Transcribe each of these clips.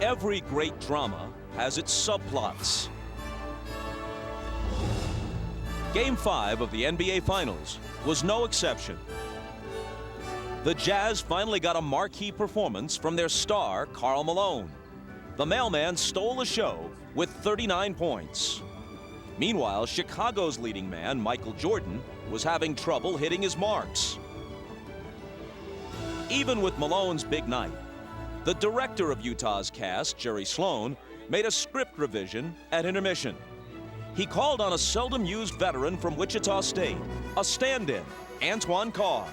Every great drama has its subplots. Game 5 of the NBA Finals was no exception. The Jazz finally got a marquee performance from their star, Karl Malone. The mailman stole the show with 39 points. Meanwhile, Chicago's leading man, Michael Jordan, was having trouble hitting his marks. Even with Malone's big night, the director of Utah's cast, Jerry Sloan, made a script revision at intermission. He called on a seldom-used veteran from Wichita State, a stand-in, Antoine Karl.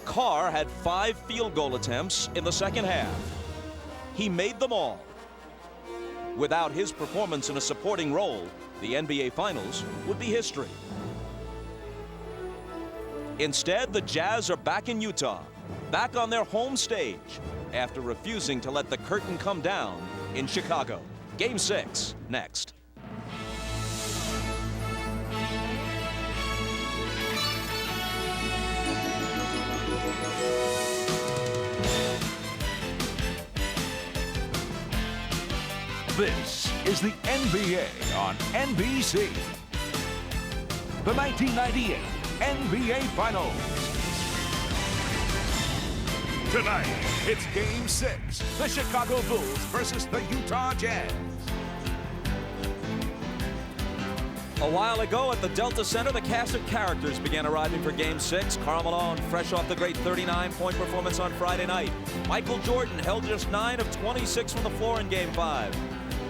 Karl had 5 field goal attempts in the second half. He made them all. Without his performance in a supporting role, the NBA Finals would be history. Instead, the Jazz are back in Utah, back on their home stage, after refusing to let the curtain come down in Chicago. Game 6, next. This is the NBA on NBC. The 1998 NBA Finals. Tonight, it's Game 6, the Chicago Bulls versus the Utah Jazz. A while ago at the Delta Center, the cast of characters began arriving for Game 6. Karl Malone, fresh off the great 39-point performance on Friday night. Michael Jordan held just 9 of 26 from the floor in Game 5.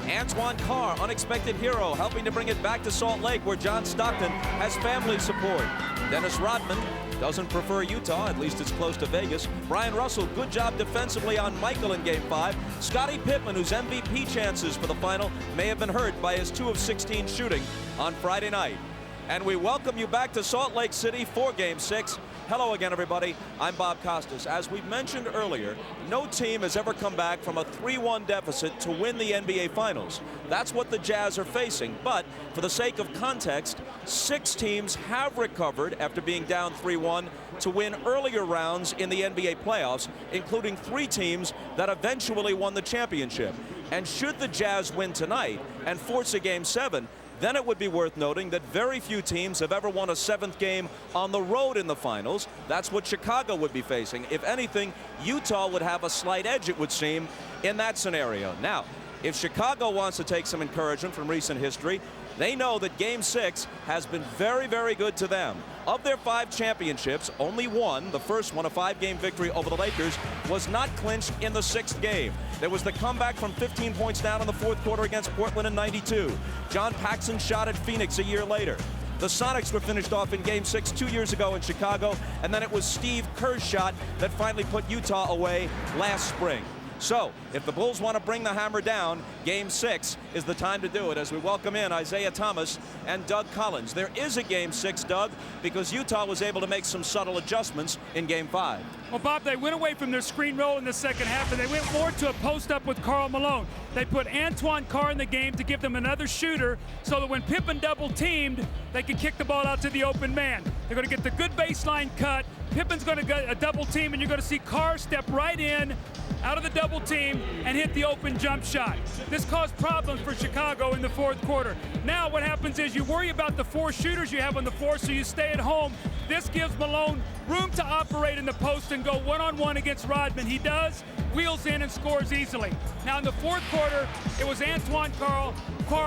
Antoine Karl, unexpected hero, helping to bring it back to Salt Lake, where John Stockton has family support. Dennis Rodman doesn't prefer Utah, at least it's close to Vegas. Brian Russell, good job defensively on Michael in Game 5. Scotty Pippen, whose MVP chances for the final may have been hurt by his 2 of 16 shooting on Friday night. And we welcome you back to Salt Lake City for Game 6. Hello again, everybody. I'm Bob Costas. As we mentioned earlier, no team has ever come back from a 3-1 deficit to win the NBA Finals. That's what the Jazz are facing. But for the sake of context, 6 teams have recovered after being down 3-1 to win earlier rounds in the NBA playoffs, including 3 teams that eventually won the championship. And should the Jazz win tonight and force a Game 7, then it would be worth noting that very few teams have ever won a 7th game on the road in the finals. That's what Chicago would be facing. If anything, Utah would have a slight edge, it would seem, in that scenario. Now, if Chicago wants to take some encouragement from recent history, they know that Game 6 has been very, very good to them. Of their 5 championships, only one, the first one, a 5-game victory over the Lakers, was not clinched in the 6th game. There was the comeback from 15 points down in the 4th quarter against Portland in '92. John Paxson's shot at Phoenix a year later. The Sonics were finished off in Game 6 2 years ago in Chicago, and then it was Steve Kerr's shot that finally put Utah away last spring. So, if the Bulls want to bring the hammer down, Game 6 is the time to do it as we welcome in Isaiah Thomas and Doug Collins. There is a Game 6, Doug, because Utah was able to make some subtle adjustments in Game 5. Well, Bob, they went away from their screen roll in the second half, and they went more to a post-up with Karl Malone. They put Antoine Karl in the game to give them another shooter so that when Pippen double-teamed, they could kick the ball out to the open man. They're going to get the good baseline cut. Pippen's going to get a double team, and you're going to see Karl step right in out of the double team and hit the open jump shot. This caused problems for Chicago in the 4th quarter. Now what happens is you worry about the 4 shooters you have on the floor, so you stay at home. This gives Malone room to operate in the post and go one-on-one against Rodman. He does, wheels in and scores easily. Now in the 4th quarter, it was Antoine Karl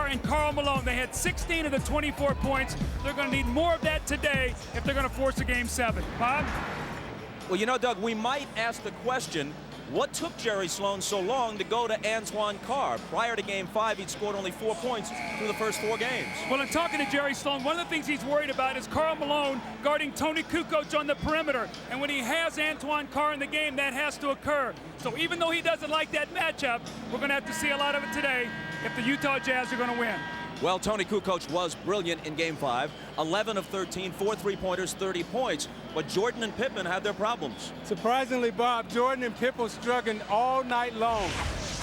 and Karl Malone. They had 16 of the 24 points. They're going to need more of that today if they're going to force a Game 7. Bob? Well, you know, Doug, we might ask the question, what took Jerry Sloan so long to go to Antoine Karl? Prior to Game 5, he'd scored only 4 points through the first 4 games. Well, in talking to Jerry Sloan, one of the things he's worried about is Karl Malone guarding Tony Kukoc on the perimeter. And when he has Antoine Karl in the game, that has to occur. So even though he doesn't like that matchup, we're going to have to see a lot of it today if the Utah Jazz are going to win. Well, Tony Kukoc was brilliant in Game 5. 11 of 13, 4 3-pointers, 30 points. But Jordan and Pippen had their problems. Surprisingly, Bob, Jordan and Pippen struggling all night long.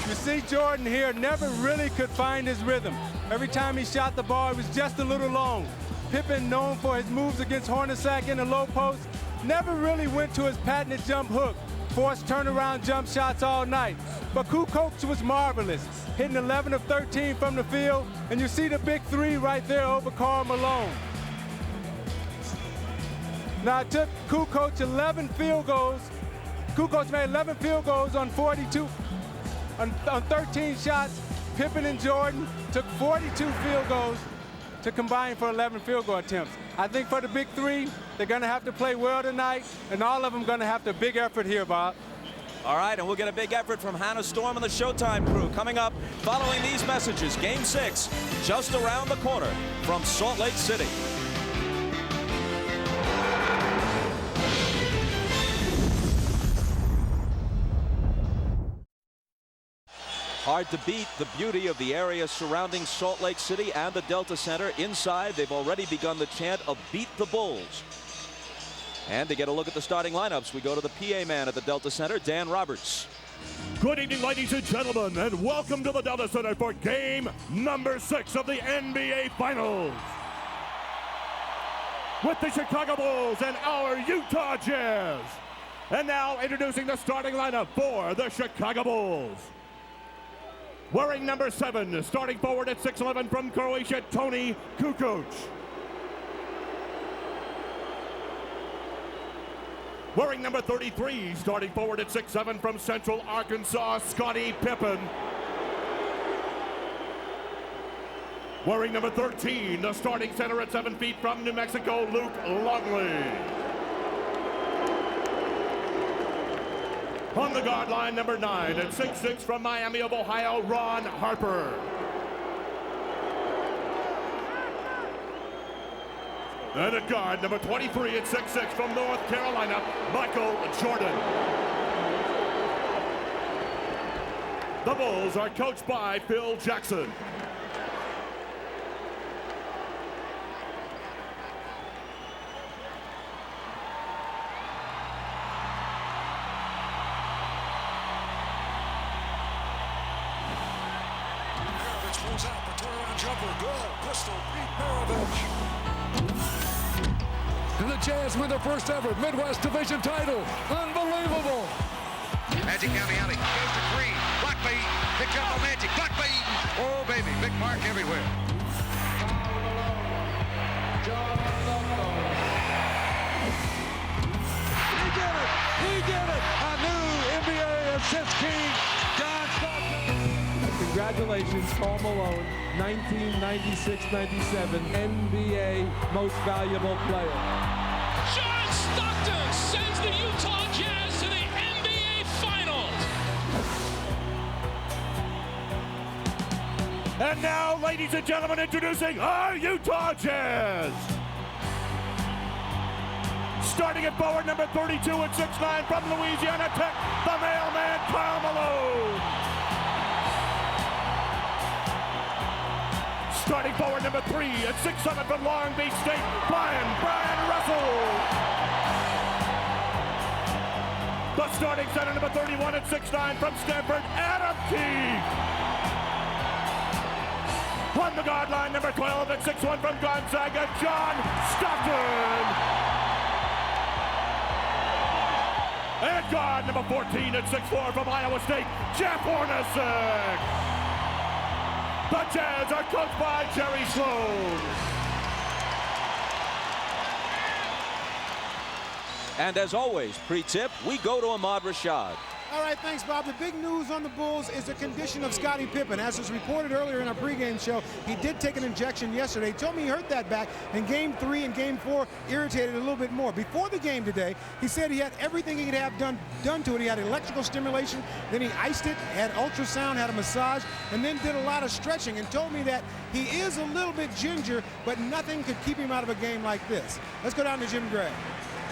You see Jordan here never really could find his rhythm. Every time he shot the ball, it was just a little long. Pippen, known for his moves against Hornacek in the low post, never really went to his patented jump hook. Forced turnaround jump shots all night. But Kukoc was marvelous, hitting 11 of 13 from the field, and you see the big three right there over Karl Malone. Now it took Kukoc 11 field goals. Kukoc made 11 field goals on 42, on 13 shots. Pippen and Jordan took 42 field goals to combine for 11 field goal attempts. I think for the big three, they're going to have to play well tonight, and all of them going to have to big effort here, Bob. All right, and we'll get a big effort from Hannah Storm and the Showtime crew coming up following these messages. Game 6 just around the corner from Salt Lake City. Hard to beat the beauty of the area surrounding Salt Lake City and the Delta Center. Inside, they've already begun the chant of "Beat the Bulls." And to get a look at the starting lineups, we go to the PA man at the Delta Center, Dan Roberts. Good evening, ladies and gentlemen, and welcome to the Delta Center for game number 6 of the NBA Finals. With the Chicago Bulls and our Utah Jazz. And now introducing the starting lineup for the Chicago Bulls. Wearing number 7, starting forward at 6'11" from Croatia, Toni Kukoc. Wearing number 33, starting forward at 6'7" from Central Arkansas, Scotty Pippen. Wearing number 13, the starting center at 7 feet from New Mexico, Luke Longley. On the guard line, number 9 at 6'6" from Miami of Ohio, Ron Harper. And at guard, number 23 at 6'6" from North Carolina, Michael Jordan. The Bulls are coached by Phil Jackson. Pulls out the turnaround jumper. Good. Pistol beat Maravich. And the Jazz win their first ever Midwest Division title. Unbelievable. Magic down the alley. Goes to Green. Block by Eaton. Picked up on Magic. Block by Eaton. Oh, baby. Big mark everywhere. He did it. He did it. A new NBA assist king. John Stockton. Congratulations, Karl Malone, 1996-97 NBA Most Valuable Player. John Stockton sends the Utah Jazz to the NBA Finals. And now, ladies and gentlemen, introducing our Utah Jazz. Starting at forward, number 32 at 6'9" from Louisiana Tech, the mailman, Karl Malone. Starting forward, number 3 at 6'7" from Long Beach State, Brian Russell. The starting center, number 31 at 6'9" from Stanford, Adam Keefe. On the guard line, number 12 at 6'1" from Gonzaga, John Stockton. And guard, number 14 at 6'4" from Iowa State, Jeff Hornacek. The Jazz are coached by Jerry Sloan. And as always, pre-tip, we go to Ahmad Rashad. All right, thanks, Bob. The big news on the Bulls is the condition of Scotty Pippen. As was reported earlier in our pregame show, he did take an injection yesterday. He told me he hurt that back in Game 3 and Game 4, irritated a little bit more. Before the game today, he said he had everything he could have done to it. He had electrical stimulation, then he iced it, had ultrasound, had a massage, and then did a lot of stretching and told me that he is a little bit ginger, but nothing could keep him out of a game like this. Let's go down to Jim Gray.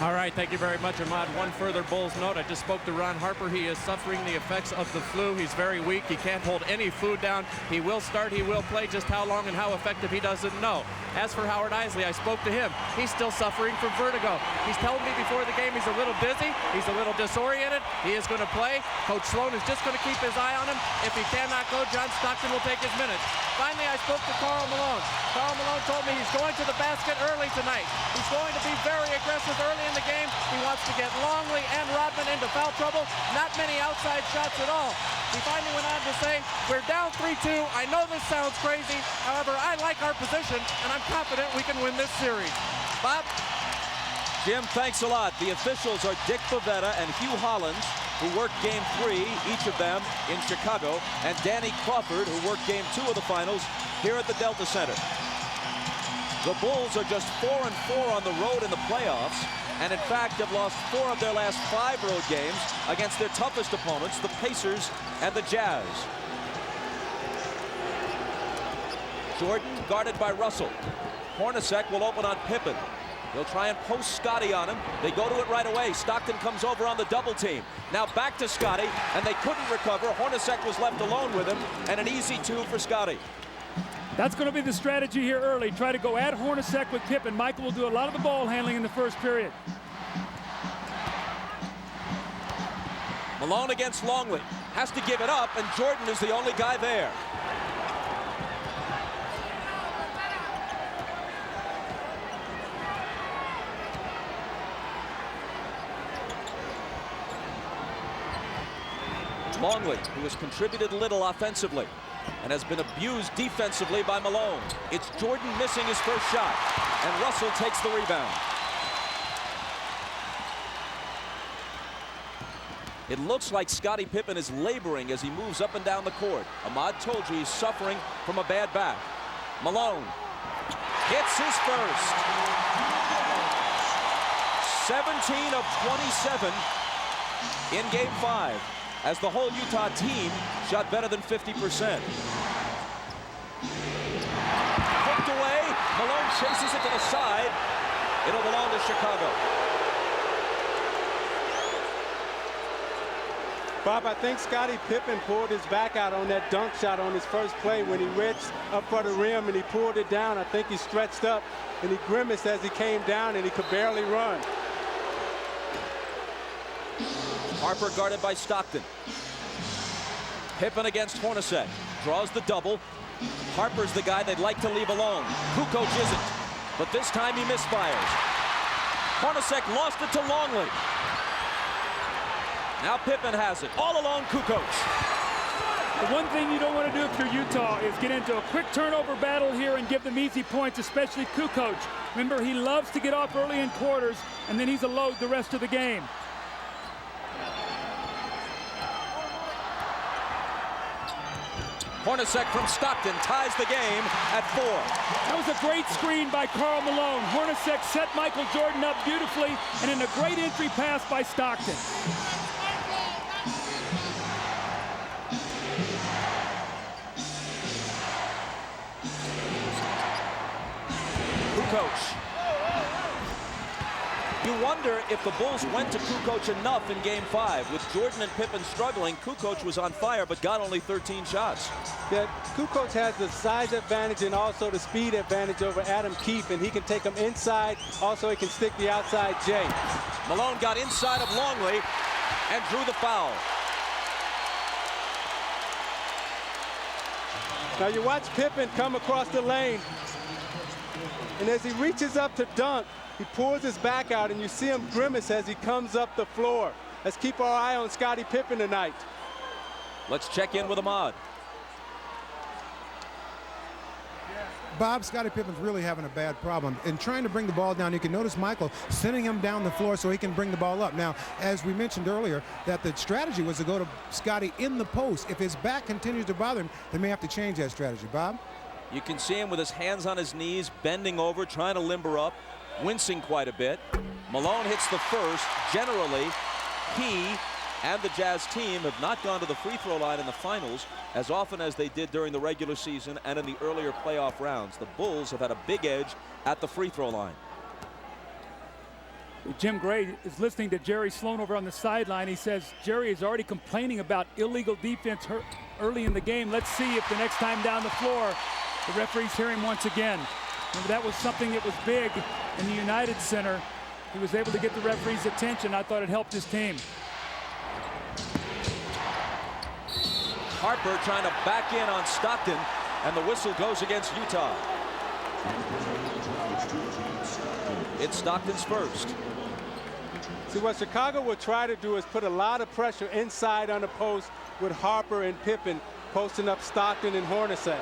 All right, thank you very much, Ahmad. One further Bulls note. I just spoke to Ron Harper. He is suffering the effects of the flu. He's very weak. He can't hold any food down. He will start. He will play. Just how long and how effective he doesn't know. As for Howard Isley, I spoke to him. He's still suffering from vertigo. He's telling me before the game he's a little dizzy. He's a little disoriented. He is going to play. Coach Sloan is just going to keep his eye on him. If he cannot go, John Stockton will take his minutes. Finally, I spoke to Karl Malone. Karl Malone told me he's going to the basket early tonight. He's going to be very aggressive early in the game. He wants to get Longley and Rodman into foul trouble. Not many outside shots at all. He finally went on to say, we're down 3-2. I know this sounds crazy. However, I like our position, and I'm confident we can win this series. Bob? Jim, thanks a lot. The officials are Dick Bavetta and Hugh Hollins, who worked Game 3, each of them in Chicago, and Danny Crawford, who worked Game 2 of the finals here at the Delta Center. The Bulls are just 4-4 on the road in the playoffs, and in fact have lost 4 of their last 5 road games against their toughest opponents, the Pacers and the Jazz. Jordan guarded by Russell. Hornacek will open on Pippen. He'll try and post Scotty on him. They go to it right away. Stockton comes over on the double team. Now back to Scotty, and they couldn't recover. Hornacek was left alone with him, and an easy 2 for Scotty. That's going to be the strategy here early. Try to go at Hornacek with Pippen. Michael will do a lot of the ball handling in the first period. Malone against Longley. Has to give it up, and Jordan is the only guy there. Longley, who has contributed little offensively and has been abused defensively by Malone. It's Jordan missing his first shot, and Russell takes the rebound. It looks like Scottie Pippen is laboring as he moves up and down the court. Ahmad told you he's suffering from a bad back. Malone hits his first. 17 of 27 in Game 5. As the whole Utah team shot better than 50%. Hooked away. Malone chases it to the side. It'll belong to Chicago. Bob, I think Scottie Pippen pulled his back out on that dunk shot on his first play when he reached up for the rim and he pulled it down. I think he stretched up and he grimaced as he came down and he could barely run. Harper guarded by Stockton. Pippen against Hornacek. Draws the double. Harper's the guy they'd like to leave alone. Kukoc isn't. But this time he misfires. Hornacek lost it to Longley. Now Pippen has it. All alone, Kukoc. The one thing you don't want to do if you're Utah is get into a quick turnover battle here and give them easy points, especially Kukoc. Remember, he loves to get off early in quarters, and then he's a load the rest of the game. Hornacek from Stockton ties the game at 4. That was a great screen by Karl Malone. Hornacek set Michael Jordan up beautifully, and in a great entry pass by Stockton. Kukoc. You wonder if the Bulls went to Kukoc enough in Game 5. With Jordan and Pippen struggling, Kukoc was on fire but got only 13 shots. Yeah, Kukoc has the size advantage and also the speed advantage over Adam Keefe, and he can take them inside. Also, he can stick the outside J. Malone got inside of Longley and drew the foul. Now you watch Pippen come across the lane, and as he reaches up to dunk, he pulls his back out, and you see him grimace as he comes up the floor. Let's keep our eye on Scottie Pippen tonight. Let's check in with Ahmad. Bob, Scottie Pippen's really having a bad problem. In trying to bring the ball down, you can notice Michael sending him down the floor so he can bring the ball up. Now, as we mentioned earlier, that the strategy was to go to Scotty in the post. If his back continues to bother him, they may have to change that strategy. Bob? You can see him with his hands on his knees, bending over, trying to limber up, wincing quite a bit. Malone hits the first. Generally, he and the Jazz team have not gone to the free throw line in the finals as often as they did during the regular season and in the earlier playoff rounds. The Bulls have had a big edge at the free throw line. Jim Gray is listening to Jerry Sloan over on the sideline. He says Jerry is already complaining about illegal defense early in the game. Let's see if the next time down the floor the referees hear him once again. Remember, that was something that was big in the United Center. He was able to get the referee's attention. I thought it helped his team. Harper trying to back in on Stockton, and the whistle goes against Utah. It's Stockton's first. See, what Chicago will try to do is put a lot of pressure inside on the post with Harper and Pippen posting up Stockton and Hornacek.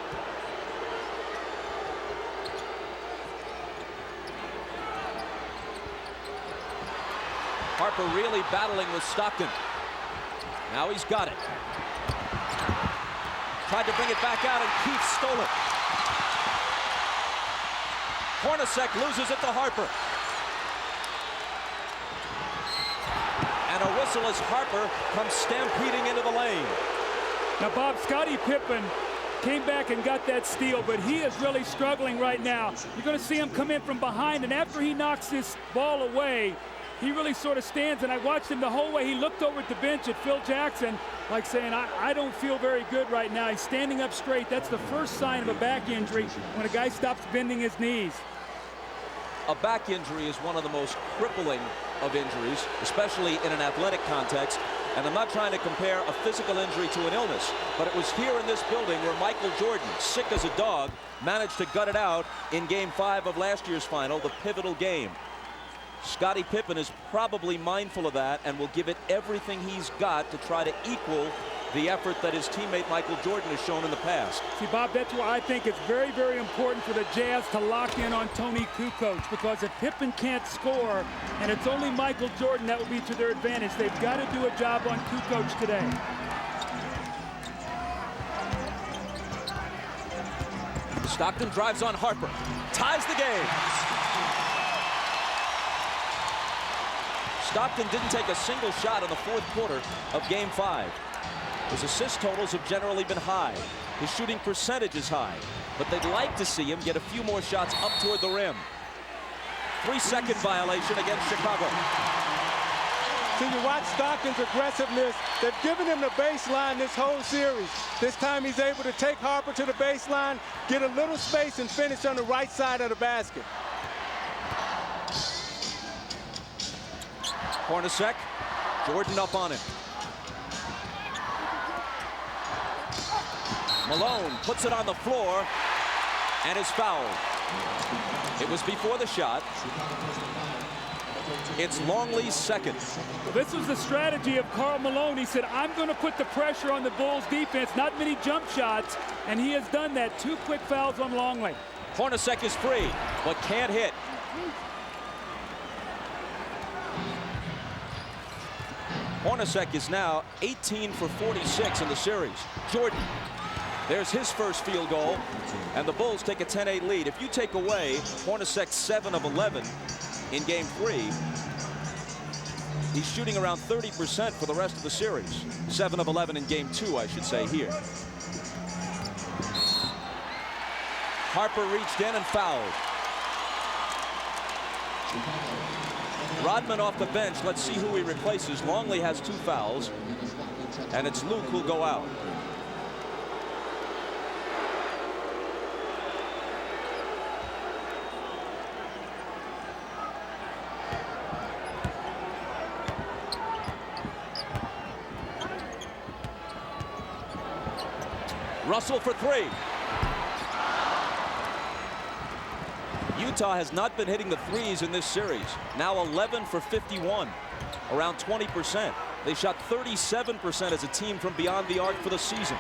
Harper really battling with Stockton. Now he's got it. Tried to bring it back out, and Keith stole it. Hornacek loses it to Harper. And a whistle as Harper comes stampeding into the lane. Now, Bob, Scotty Pippen came back and got that steal, but he is really struggling right now. You're going to see him come in from behind, and after he knocks this ball away, he really sort of stands, and I watched him the whole way. He looked over at the bench at Phil Jackson, like saying, I don't feel very good right now. He's standing up straight. That's the first sign of a back injury, when a guy stops bending his knees. A back injury is one of the most crippling of injuries, especially in an athletic context. And I'm not trying to compare a physical injury to an illness, but it was here in this building where Michael Jordan, sick as a dog, managed to gut it out in Game 5 of last year's final, the pivotal game. Scottie Pippen is probably mindful of that and will give it everything he's got to try to equal the effort that his teammate Michael Jordan has shown in the past. See, Bob, that's why I think it's very, very important for the Jazz to lock in on Tony Kukoc, because if Pippen can't score and it's only Michael Jordan, that will be to their advantage. They've got to do a job on Kukoc today. Stockton drives on Harper, ties the game. Stockton didn't take a single shot in the fourth quarter of Game 5. His assist totals have generally been high. His shooting percentage is high, but they'd like to see him get a few more shots up toward the rim. 3-second violation against Chicago. So you watch Stockton's aggressiveness. They've given him the baseline this whole series. This time he's able to take Harper to the baseline, get a little space, and finish on the right side of the basket. Hornacek, Jordan up on him. Malone puts it on the floor and is fouled. It was before the shot. It's Longley's second. Well, this was the strategy of Karl Malone. He said, I'm going to put the pressure on the Bulls defense, not many jump shots, and he has done that. 2 quick fouls on Longley. Hornacek is free, but can't hit. Hornacek is now 18 for 46 in the series. Jordan, there's his first field goal, and the Bulls take a 10-8 lead. If you take away Hornacek's 7 of 11 in Game 3, he's shooting around 30% for the rest of the series. 7 of 11 in Game 2, I should say here. Harper reached in and fouled. Rodman off the bench. Let's see who he replaces. Longley has 2 fouls, and it's Luke who'll go out. Russell for 3. Utah has not been hitting the threes in this series. Now 11 for 51, around 20%. They shot 37% as a team from beyond the arc for the season.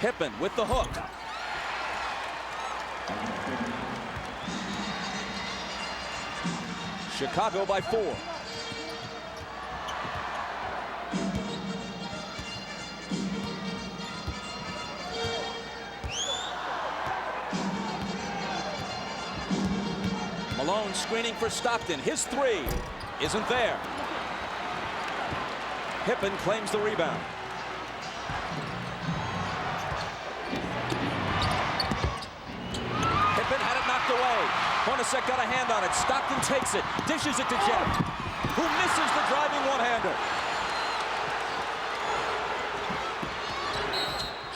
Pippen with the hook. Chicago by 4. Malone screening for Stockton. His 3 isn't there. Pippen claims the rebound. Pippen had it knocked away. Hornacek got a hand on it. Stockton takes it, dishes it to Jeff, who misses the driving one-hander.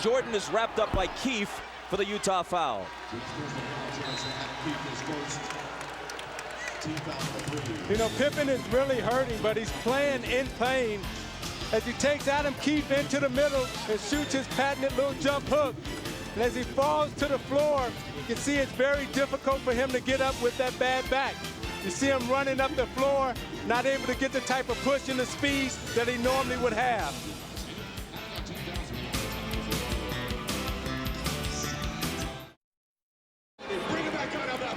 Jordan is wrapped up by Keith for the Utah foul. You know, Pippen is really hurting, but he's playing in pain as he takes Adam Keefe into the middle and shoots his patented little jump hook. And as he falls to the floor, you can see it's very difficult for him to get up with that bad back. You see him running up the floor, not able to get the type of push and the speed that he normally would have.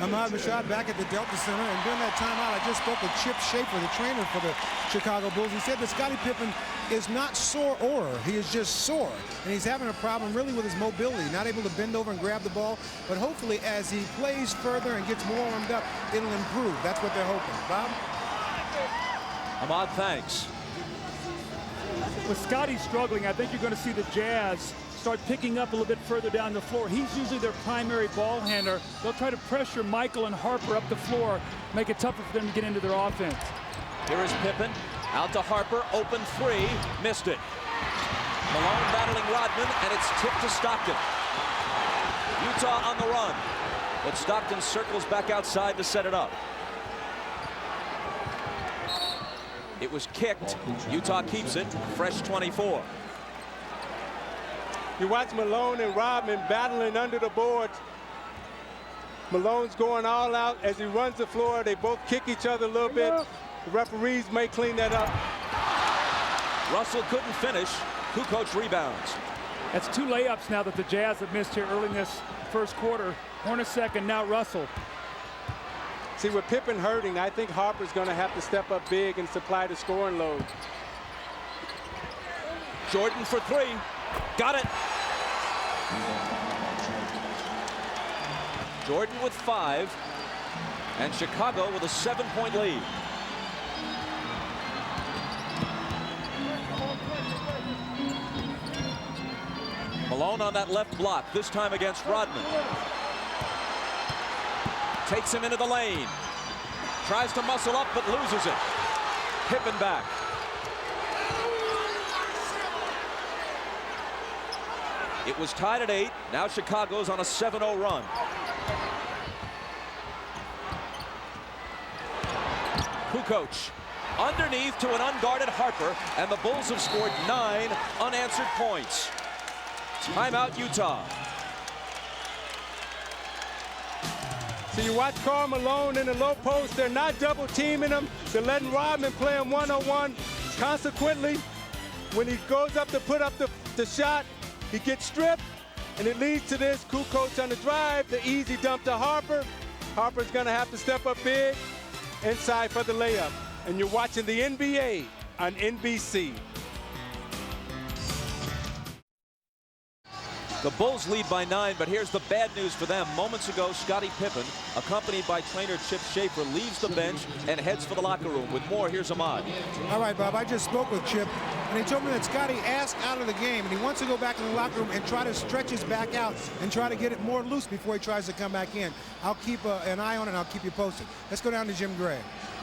Ahmad Rashad back at the Delta Center, and during that timeout, I just spoke with Chip Schaefer, the trainer for the Chicago Bulls. He said that Scottie Pippen is not sore, he is just sore, and he's having a problem really with his mobility, not able to bend over and grab the ball, but hopefully as he plays further and gets more warmed up, it'll improve. That's what they're hoping. Bob? Ahmad, thanks. With Scotty struggling, I think you're going to see the Jazz start picking up a little bit further down the floor. He's usually their primary ball handler. They'll try to pressure Michael and Harper up the floor, make it tougher for them to get into their offense. Here is Pippen, out to Harper, open three, missed it. Malone battling Rodman, and it's tipped to Stockton. Utah on the run, but Stockton circles back outside to set it up. It was kicked. Utah keeps it, fresh 24. You watch Malone and Rodman battling under the boards. Malone's going all out as he runs the floor. They both kick each other a little bit. The referees may clean that up. Russell couldn't finish. Kukoc rebounds. That's 2 layups now that the Jazz have missed here early in this first quarter. Hornacek and now Russell. See, with Pippen hurting, I think Harper's going to have to step up big and supply the scoring load. Jordan for 3. Got it. Jordan with 5. And Chicago with a 7-point lead. Malone on that left block, this time against Rodman. Takes him into the lane. Tries to muscle up, but loses it. Pippen back. It was tied at 8. Now Chicago's on a 7-0 run. Kukoc underneath to an unguarded Harper, and the Bulls have scored 9 unanswered points. Timeout, Utah. So you watch Karl Malone in the low post. They're not double teaming him. They're letting Rodman play him one-on-one. Consequently, when he goes up to put up the shot, he gets stripped, and it leads to this. Kukoc on the drive, the easy dump to Harper. Harper's going to have to step up big inside for the layup. And you're watching the NBA on NBC. The Bulls lead by 9, but here's the bad news for them. Moments ago, Scottie Pippen, accompanied by trainer Chip Schaefer, leaves the bench and heads for the locker room. With more, here's Ahmad. All right, Bob, I just spoke with Chip, and he told me that Scotty asked out of the game, and he wants to go back in the locker room and try to stretch his back out and try to get it more loose before he tries to come back in. I'll keep an eye on it, and I'll keep you posted. Let's go down to Jim Gray.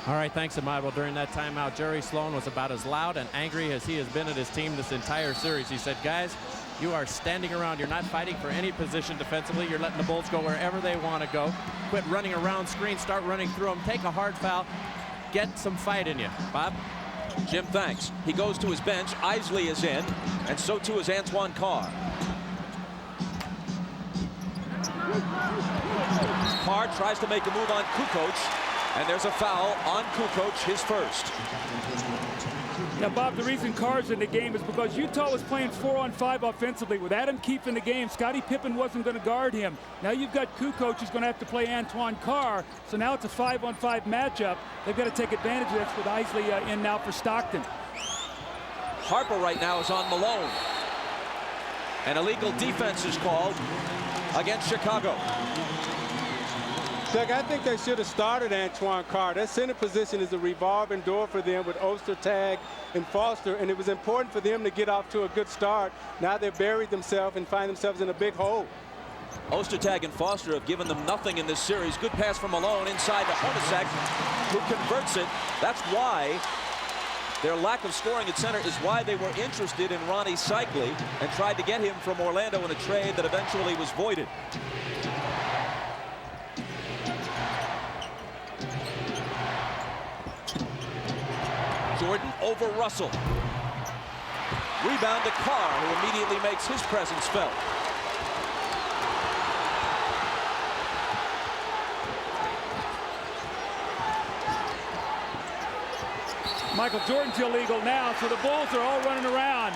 All right, thanks, Ahmad. Well, during that timeout, Jerry Sloan was about as loud and angry as he has been at his team this entire series. He said, guys, you are standing around. You're not fighting for any position defensively. You're letting the Bulls go wherever they want to go. Quit running around screens. Start running through them. Take a hard foul. Get some fight in you. Bob? Jim, thanks. He goes to his bench. Isley is in, and so too is Antoine Karl. Karl tries to make a move on Kukoc, and there's a foul on Kukoc, his first. Now, Bob, the reason Karl's in the game is because Utah was playing 4-on-5 offensively. With Adam Keefe in the game, Scottie Pippen wasn't going to guard him. Now you've got Kukoc who's going to have to play Antoine Karl, so now it's a 5-on-5 matchup. They've got to take advantage of this with Isley in now for Stockton. Harper right now is on Malone. An illegal defense is called against Chicago. Doug, I think they should have started Antoine Karl. That center position is a revolving door for them with Ostertag and Foster, and it was important for them to get off to a good start. Now they've buried themselves and find themselves in a big hole. Ostertag and Foster have given them nothing in this series. Good pass from Malone inside to Hornacek, who converts it. That's why their lack of scoring at center is why they were interested in Ronnie Cycli and tried to get him from Orlando in a trade that eventually was voided. Jordan over Russell. Rebound to Karl, who immediately makes his presence felt. Michael Jordan's illegal now, so the Bulls are all running around.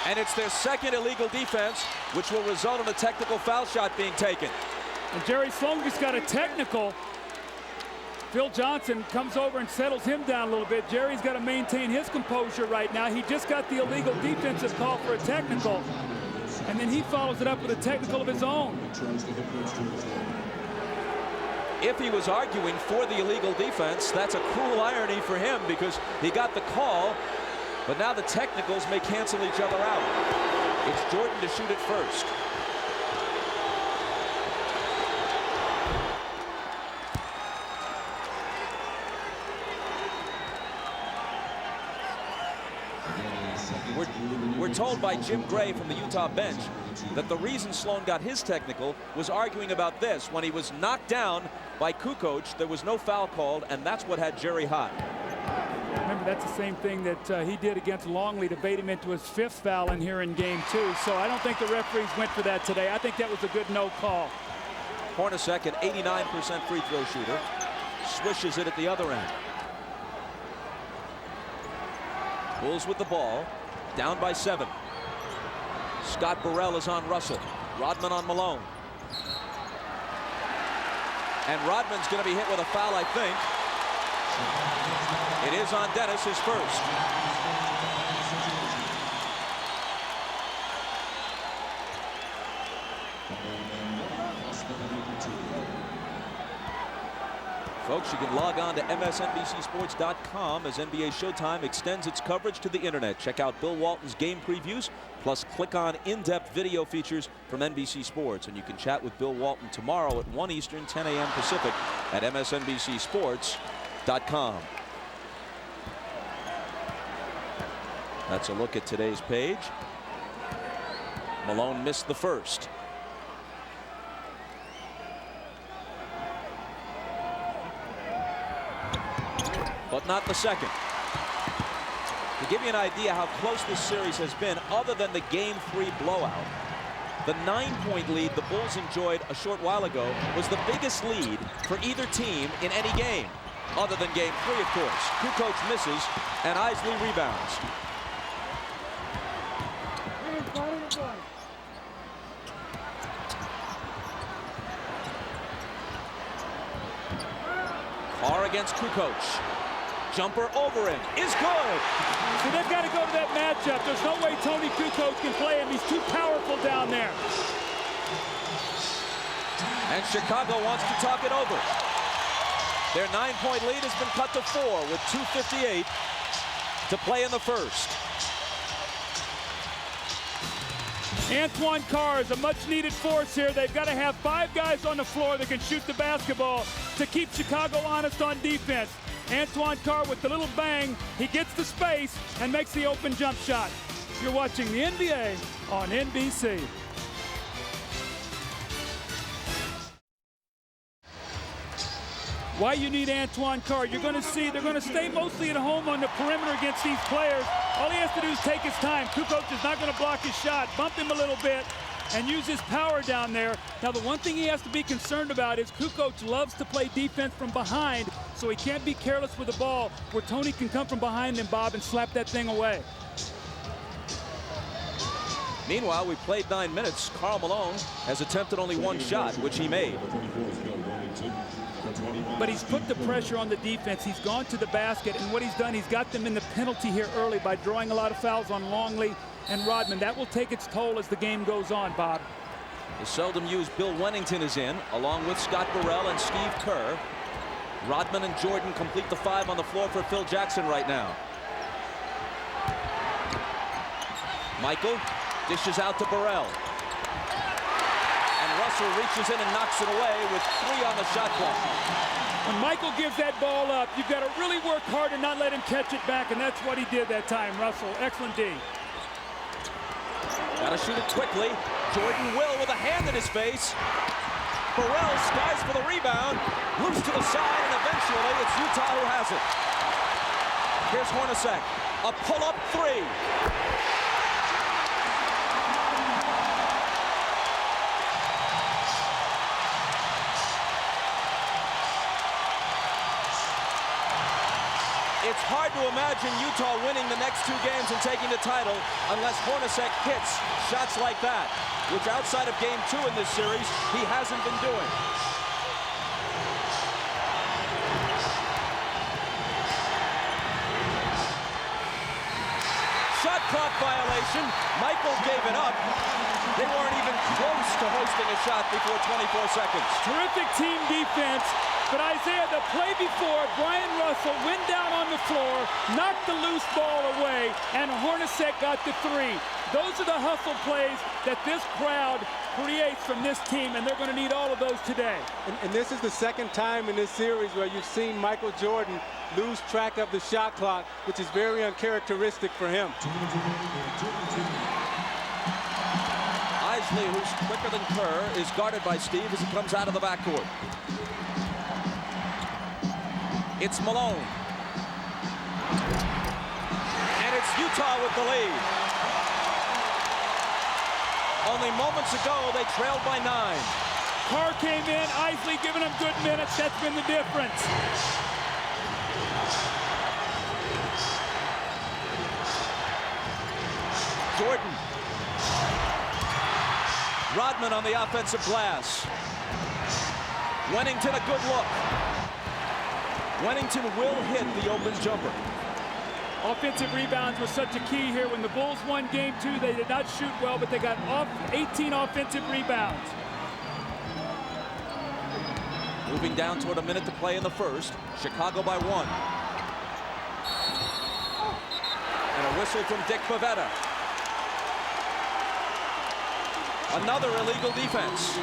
And it's their second illegal defense, which will result in a technical foul shot being taken. And Jerry Sloan just got a technical. Phil Johnson comes over and settles him down a little bit. Jerry's got to maintain his composure right now. He just got the illegal defensive call for a technical, and then he follows it up with a technical of his own. If he was arguing for the illegal defense, that's a cruel irony for him because he got the call, but now the technicals may cancel each other out. It's Jordan to shoot it first. We're told by Jim Gray from the Utah bench that the reason Sloan got his technical was arguing about this. When he was knocked down by Kukoc, there was no foul called, and that's what had Jerry hot. Remember, that's the same thing that he did against Longley to bait him into his 5th foul in here in game 2. So I don't think the referees went for that today. I think that was a good no call. Hornacek, an 89% free throw shooter, swishes it at the other end. Bulls with the ball, down by 7. Scott Burrell is on Russell. Rodman on Malone. And Rodman's going to be hit with a foul, I think. It is on Dennis, his first. Folks, you can log on to MSNBCSports.com as NBA Showtime extends its coverage to the internet. Check out Bill Walton's game previews, plus click on in-depth video features from NBC Sports. And you can chat with Bill Walton tomorrow at 1 Eastern, 10 a.m. Pacific at MSNBCSports.com. That's a look at today's page. Malone missed the first. But not the second. To give you an idea how close this series has been, other than the Game 3 blowout, the 9-point lead the Bulls enjoyed a short while ago was the biggest lead for either team in any game, other than Game 3, of course. Kukoc misses, and Isley rebounds. Karl against Kukoc. Jumper over him is good. So they've got to go to that matchup. There's no way Tony Kukoc can play him. He's too powerful down there. And Chicago wants to talk it over. Their 9-point lead has been cut to 4 with 2:58 to play in the first. Antoine Karl is a much-needed force here. They've got to have 5 guys on the floor that can shoot the basketball to keep Chicago honest on defense. Antoine Karl with the little bang, he gets the space and makes the open jump shot. You're watching the NBA on NBC. Why you need Antoine Karl? You're going to see they're going to stay mostly at home on the perimeter against these players. All he has to do is take his time. Kukoc is not going to block his shot. Bump him a little bit and use his power down there. Now, the one thing he has to be concerned about is Kukoc loves to play defense from behind, so he can't be careless with the ball where Tony can come from behind him, Bob, and slap that thing away. Meanwhile, we played 9 minutes. Karl Malone has attempted only 1 shot, which he made. But he's put the pressure on the defense. He's gone to the basket, and what he's done, he's got them in the penalty here early by drawing a lot of fouls on Longley and Rodman. That will take its toll as the game goes on, Bob. The seldom used Bill Wennington is in, along with Scott Burrell and Steve Kerr. Rodman and Jordan complete the 5 on the floor for Phil Jackson right now. Michael dishes out to Burrell. And Russell reaches in and knocks it away with 3 on the shot clock. When Michael gives that ball up, you've got to really work hard and not let him catch it back, and that's what he did that time, Russell. Excellent D. Got to shoot it quickly. Jordan will with a hand in his face. Burrell skies for the rebound. Loose to the side, and eventually it's Utah who has it. Here's Hornacek. A pull-up 3. It's hard to imagine Utah winning the next 2 games and taking the title unless Hornacek hits shots like that, which outside of game 2 in this series, he hasn't been doing. Shot clock violation. Michael gave it up. They weren't even close to hosting a shot before 24 seconds. Terrific team defense. But Isaiah, the play before, Brian Russell went down on the floor, knocked the loose ball away, and Hornacek got the 3. Those are the hustle plays that this crowd creates from this team, and they're going to need all of those today. And this is the second time in this series where you've seen Michael Jordan lose track of the shot clock, which is very uncharacteristic for him. Isley, who's quicker than Kerr, is guarded by Steve as he comes out of the backcourt. It's Malone. And it's Utah with the lead. Only moments ago, they trailed by 9. Karl came in, Isley giving him good minutes. That's been the difference. Jordan. Rodman on the offensive glass. Wennington a good look. Wennington will hit the open jumper. Offensive rebounds were such a key here. When the Bulls won game 2, they did not shoot well, but they got 18 offensive rebounds. Moving down toward a minute to play in the first. Chicago by 1. And a whistle from Dick Pavetta. Another illegal defense.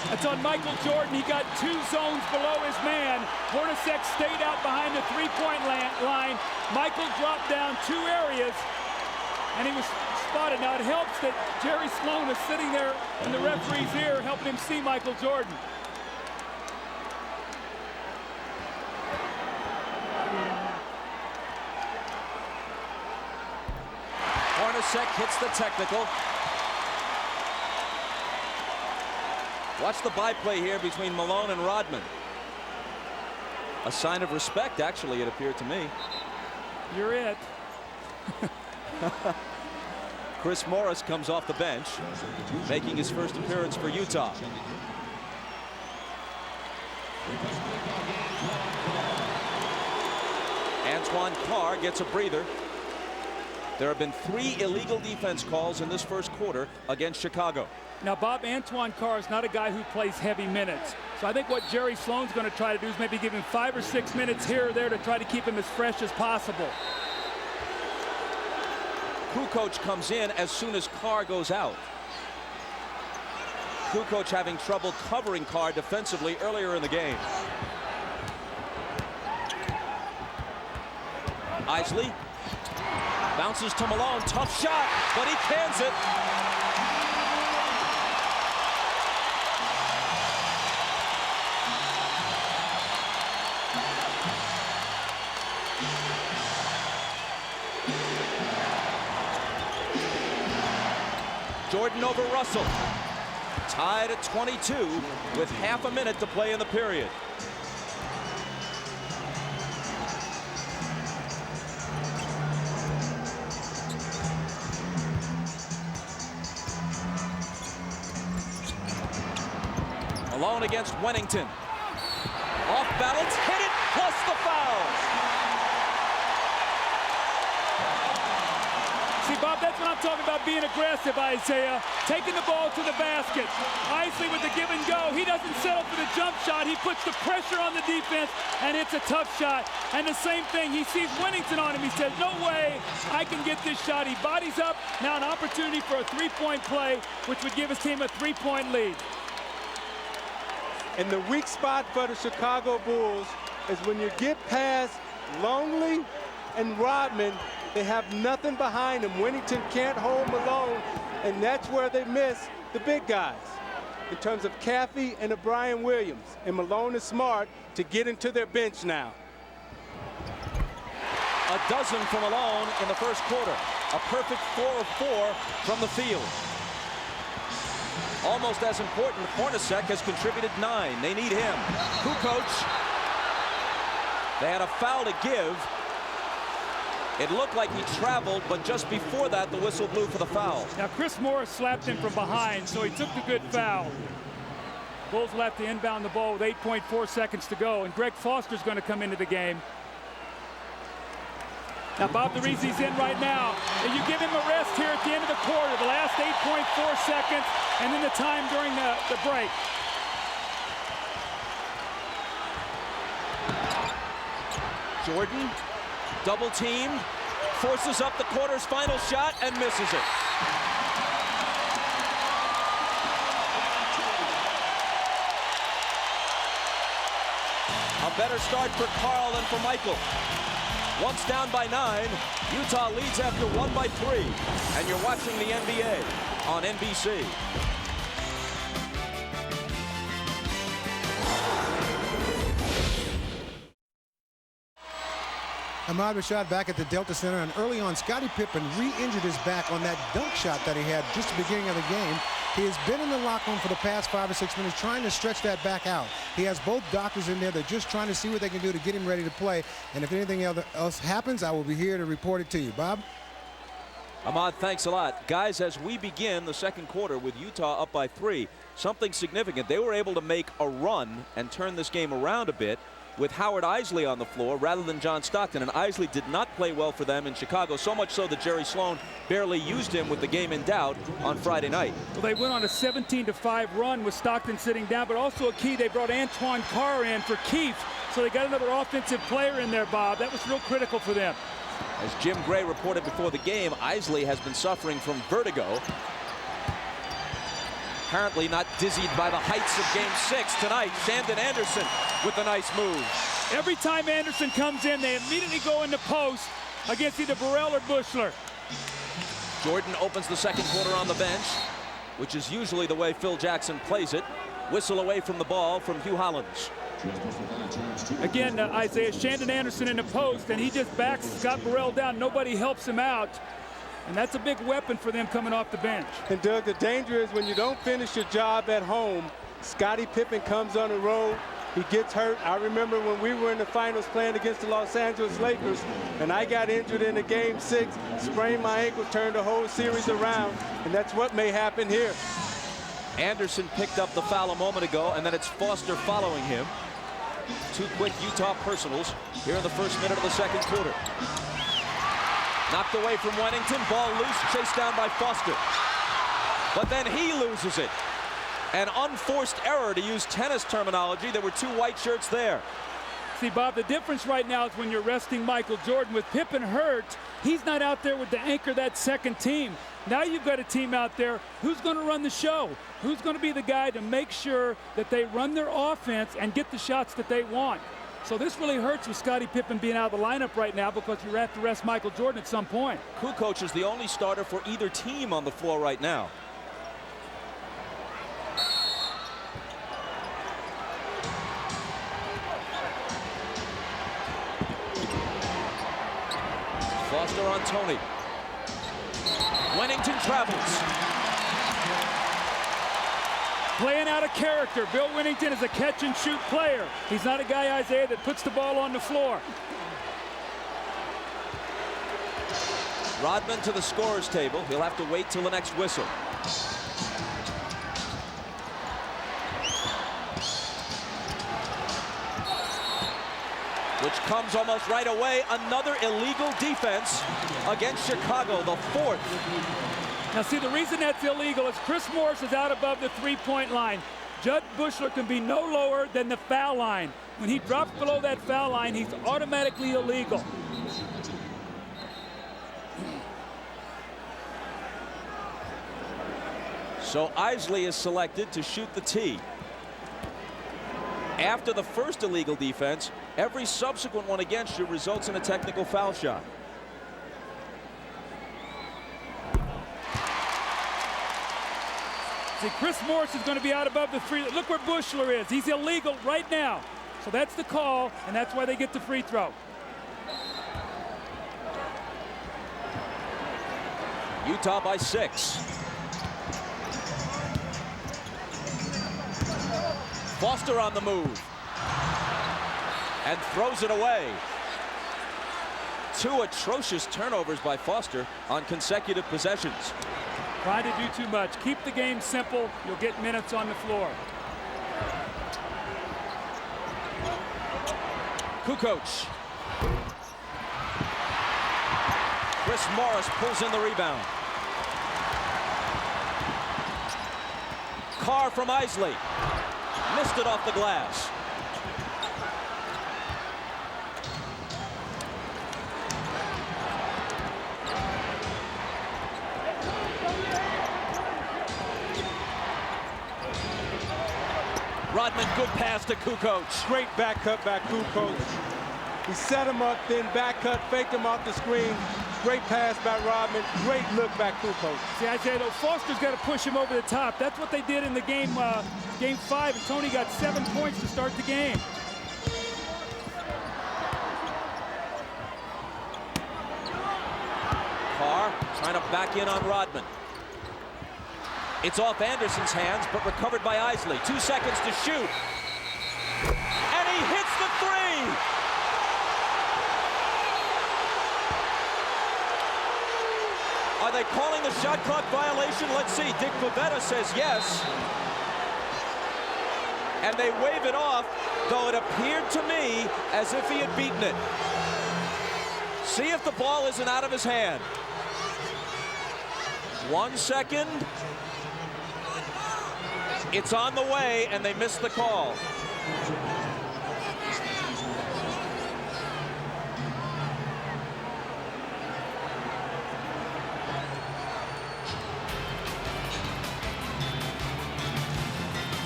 That's on Michael Jordan. He got 2 zones below his man. Hornacek stayed out behind the 3-point line. Michael dropped down 2 areas, and he was spotted. Now, it helps that Jerry Sloan is sitting there in the referee's ear, helping him see Michael Jordan. Hornacek hits the technical. Watch the byplay here between Malone and Rodman. A sign of respect, actually, it appeared to me. You're it. Chris Morris comes off the bench, making his first appearance for Utah. Antoine Karl gets a breather. There have been 3 illegal defense calls in this first quarter against Chicago. Now, Bob, Antoine Karl is not a guy who plays heavy minutes. So I think what Jerry Sloan's going to try to do is maybe give him 5 or 6 minutes here or there to try to keep him as fresh as possible. Kukoc comes in as soon as Karl goes out. Kukoc having trouble covering Karl defensively earlier in the game. Isley bounces to Malone. Tough shot, but he cans it. Jordan over Russell. Tied at 22 with half a minute to play in the period. Malone against Wennington. Off balance, hit it, plus the foul. See, Bob, that's what I'm talking about, being aggressive, Isaiah. Taking the ball to the basket. Isley with the give and go. He doesn't settle for the jump shot. He puts the pressure on the defense, and it's a tough shot. And the same thing, he sees Wennington on him. He says, no way I can get this shot. He bodies up. Now an opportunity for a 3-point play, which would give his team a 3-point lead. And the weak spot for the Chicago Bulls is when you get past Longley and Rodman, they have nothing behind them. Wennington can't hold Malone, and that's where they miss the big guys in terms of Caffey and O'Brien Williams. And Malone is smart to get into their bench now. A dozen from Malone in the first quarter. A perfect 4 of 4 from the field. Almost as important, Hornacek has contributed 9. They need him. Kukoc. They had a foul to give, It looked like he traveled, but just before that, the whistle blew for the foul. Now, Chris Morris slapped him from behind, so he took the good foul. Bulls will have to inbound the ball with 8.4 seconds to go, and Greg Foster's going to come into the game. Now, Bob DeRisi's in right now, and you give him a rest here at the end of the quarter, the last 8.4 seconds, and then the time during the break. Jordan, double teamed, forces up the quarter's final shot and misses it. A better start for Karl than for Michael. Once down by 9, Utah leads after 1 by 3. And you're watching the NBA on NBC. Ahmad Rashad back at the Delta Center, and early on, Scotty Pippen re-injured his back on that dunk shot that he had just at the beginning of the game. He has been in the locker room for the past 5 or 6 minutes trying to stretch that back out. He has both doctors in there. They're just trying to see what they can do to get him ready to play. And if anything else happens, I will be here to report it to you. Bob? Ahmad, thanks a lot. Guys, as we begin the second quarter with Utah up by 3, something significant. They were able to make a run and turn this game around a bit with Howard Eisley on the floor rather than John Stockton. And Eisley did not play well for them in Chicago, so much so that Jerry Sloan barely used him with the game in doubt on Friday night. Well, they went on a 17-5 run with Stockton sitting down, but also a key, they brought Antoine Carr in for Keefe. So they got another offensive player in there, Bob. That was real critical for them. As Jim Gray reported before the game, Eisley has been suffering from vertigo. Apparently not dizzied by the heights of Game 6 tonight. Shandon Anderson with a nice move. Every time Anderson comes in, they immediately go into post against either Burrell or Bushler. Jordan opens the second quarter on the bench, which is usually the way Phil Jackson plays it. Whistle away from the ball from Hugh Hollins. Again, Isaiah, Shandon Anderson in the post, and he just backs Scott Burrell down. Nobody helps him out. And that's a big weapon for them coming off the bench. And Doug, the danger is when you don't finish your job at home, Scottie Pippen comes on the road, he gets hurt. I remember when we were in the finals playing against the Los Angeles Lakers, and I got injured in the Game 6, sprained my ankle, turned the whole series around, and that's what may happen here. Anderson picked up the foul a moment ago, and then it's Foster following him. 2 quick Utah personals here in the first minute of the second quarter. Knocked away from Wennington, ball loose, chased down by Foster. But then he loses it. An unforced error, to use tennis terminology. There were 2 white shirts there. See, Bob, the difference right now is when you're resting Michael Jordan. With Pippen hurt, he's not out there with the anchor that second team. Now you've got a team out there who's going to run the show. Who's going to be the guy to make sure that they run their offense and get the shots that they want. So this really hurts with Scottie Pippen being out of the lineup right now because you have to rest Michael Jordan at some point. Kukoc is the only starter for either team on the floor right now. Foster on Tony. Wennington travels. Playing out of character. Bill Wennington is a catch-and-shoot player. He's not a guy, Isaiah, that puts the ball on the floor. Rodman to the scorer's table. He'll have to wait till the next whistle. Which comes almost right away. Another illegal defense against Chicago, the 4th. Now, see, the reason that's illegal is Chris Morris is out above the three-point line. Judd Bushler can be no lower than the foul line. When he drops below that foul line, he's automatically illegal. So Eisley is selected to shoot the tee. After the first illegal defense, every subsequent one against you results in a technical foul shot. See, Chris Morris is going to be out above the free. Look where Bushler is. He's illegal right now. So that's the call, and that's why they get the free throw. Utah by 6. Foster on the move. And throws it away. 2 atrocious turnovers by Foster on consecutive possessions. Trying to do too much. Keep the game simple. You'll get minutes on the floor. Kukoc. Chris Morris pulls in the rebound. Karl from Isley. Missed it off the glass. Rodman, good pass to Kukoc. Great back cut by Kukoc. He set him up, then back cut, faked him off the screen. Great pass by Rodman. Great look by Kukoc. See, I say, though, Foster's got to push him over the top. That's what they did in the game 5, and Tony got 7 points to start the game. Karl trying to back in on Rodman. It's off Anderson's hands, but recovered by Isley. 2 seconds to shoot. And he hits the 3! Are they calling the shot clock violation? Let's see. Dick Pavetta says yes. And they wave it off, though it appeared to me as if he had beaten it. See if the ball isn't out of his hand. 1 second. It's on the way, and they missed the call.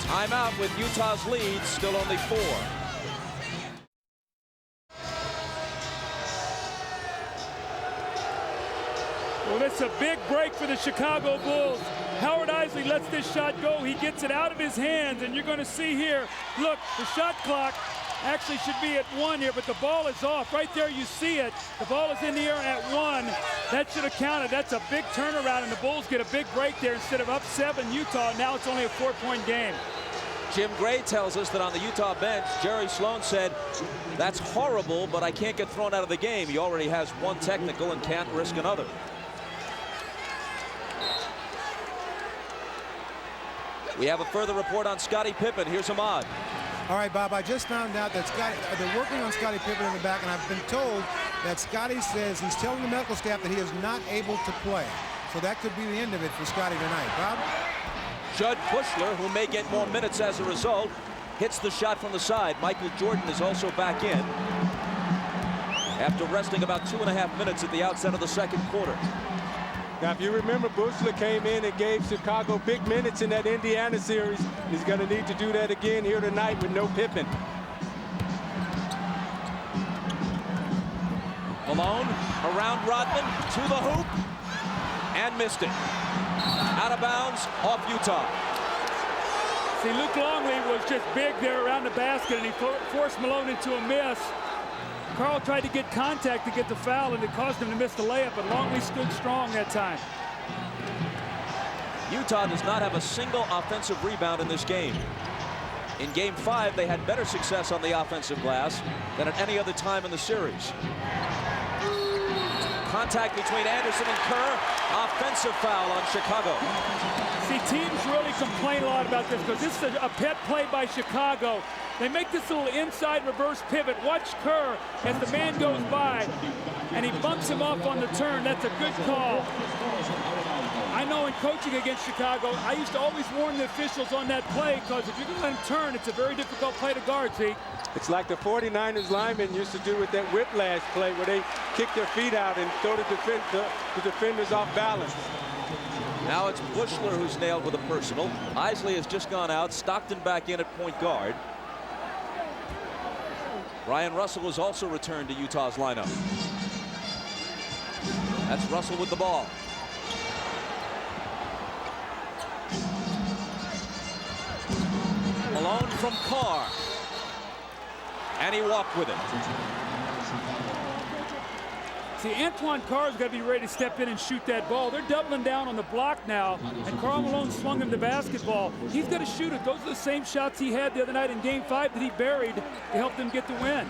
Timeout with Utah's lead, still only 4. Well, it's a big break for the Chicago Bulls. Howard Isley lets this shot go. He gets it out of his hands, and you're going to see here, look, the shot clock actually should be at 1 here, but the ball is off. Right there, you see it. The ball is in the air at 1. That should have counted. That's a big turnaround, and the Bulls get a big break there. Instead of up 7 Utah, now it's only a 4-point game. Jim Gray tells us that on the Utah bench, Jerry Sloan said, that's horrible, but I can't get thrown out of the game. He already has 1 technical and can't risk another. We have a further report on Scotty Pippen. Here's Ahmad. All right, Bob, I just found out that they're working on Scotty Pippen in the back, and I've been told that Scotty says he's telling the medical staff that he is not able to play. So that could be the end of it for Scotty tonight. Bob? Judd Bushler, who may get more minutes as a result, hits the shot from the side. Michael Jordan is also back in after resting about 2.5 minutes at the outset of the second quarter. Now, if you remember, Bushler came in and gave Chicago big minutes in that Indiana series. He's going to need to do that again here tonight with no Pippen. Malone around Rodman to the hoop and missed it. Out of bounds, off Utah. See, Luke Longley was just big there around the basket, and he forced Malone into a miss. Karl tried to get contact to get the foul, and it caused him to miss the layup, but Longley stood strong that time. Utah does not have a single offensive rebound in this game. In Game 5, they had better success on the offensive glass than at any other time in the series. Contact between Anderson and Kerr. Offensive foul on Chicago. See, teams really complain a lot about this because this is a pet play by Chicago. They make this little inside reverse pivot. Watch Kerr as the man goes by, and he bumps him off on the turn. That's a good call. I know in coaching against Chicago, I used to always warn the officials on that play because if you're going to let him turn, it's a very difficult play to guard, Zeke. It's like the 49ers linemen used to do with that whiplash play where they kick their feet out and throw the defenders off balance. Now it's Bushler who's nailed with a personal. Isley has just gone out. Stockton back in at point guard. Ryan Russell has also returned to Utah's lineup. That's Russell with the ball. Malone from Karl. And he walked with it. See, Antoine Carr's got to be ready to step in and shoot that ball. They're doubling down on the block now, and Karl Malone swung him the basketball. He's got to shoot it. Those are the same shots he had the other night in Game 5 that he buried to help them get the win.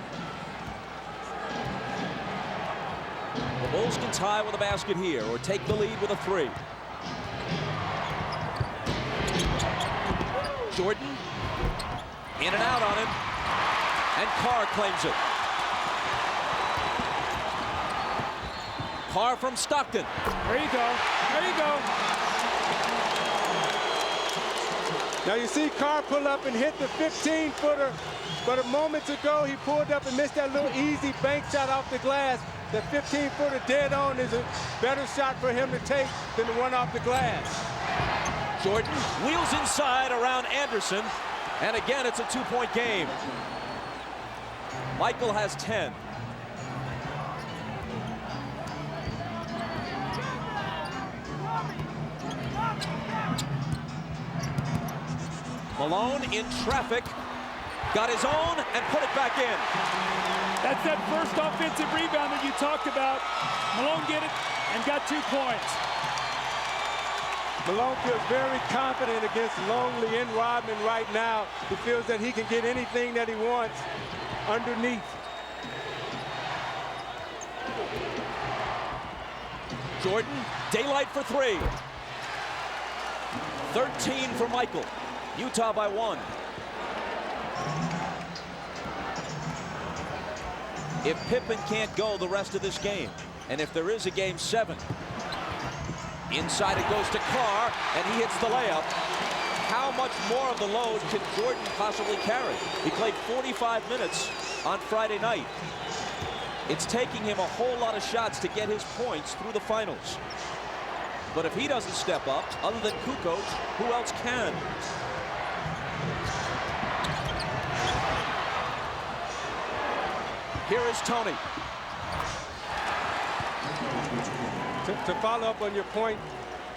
The Bulls can tie with a basket here or take the lead with a 3. Jordan in and out on him, and Karl claims it. Karl from Stockton. There you go. There you go. Now you see Karl pull up and hit the 15-footer, but a moment ago he pulled up and missed that little easy bank shot off the glass. The 15-footer dead on is a better shot for him to take than the one off the glass. Jordan wheels inside around Anderson, and again it's a 2-point game. Michael has 10. Malone in traffic, got his own and put it back in. That's that first offensive rebound that you talked about. Malone get it and got 2 points. Malone feels very confident against Longley and Rodman right now. He feels that he can get anything that he wants underneath. Jordan, daylight for 3. 13 for Michael. Utah by 1. If Pippen can't go the rest of this game, and if there is a game 7, inside it goes to Karl, and he hits the layup. How much more of the load can Jordan possibly carry? He played 45 minutes on Friday night. It's taking him a whole lot of shots to get his points through the finals. But if he doesn't step up, other than Kukoc, who else can? Here is Tony. To follow up on your point,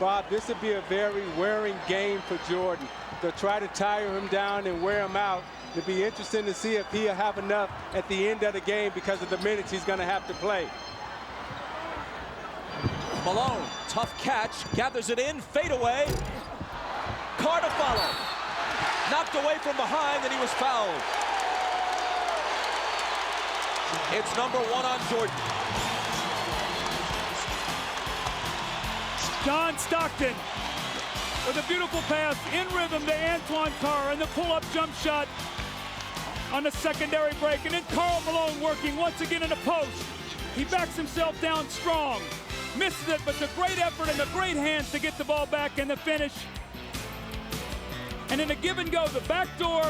Bob, this would be a very wearing game for Jordan. To try to tire him down and wear him out. It'd be interesting to see if he'll have enough at the end of the game because of the minutes he's going to have to play. Malone, tough catch, gathers it in, fade away. Karl to follow. Knocked away from behind, and he was fouled. It's number 1 on Jordan. John Stockton with a beautiful pass in rhythm to Karl, and the pull-up jump shot on the secondary break. And then Karl Malone working once again in the post. He backs himself down strong. Misses it, but the great effort and the great hands to get the ball back and the finish. And in a give and go, the back door,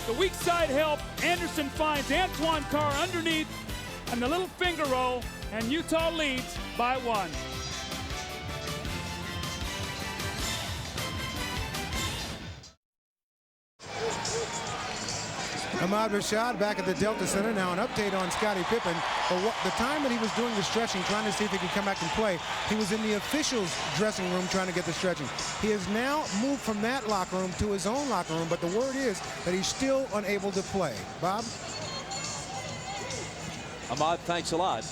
the weak side help. Anderson finds Karl underneath, and the little finger roll, and Utah leads by 1. Ahmad Rashad back at the Delta Center. Now an update on Scotty Pippen. The time that he was doing the stretching, trying to see if he could come back and play, he was in the officials' dressing room trying to get the stretching. He has now moved from that locker room to his own locker room, but the word is that he's still unable to play. Bob? Ahmad, thanks a lot.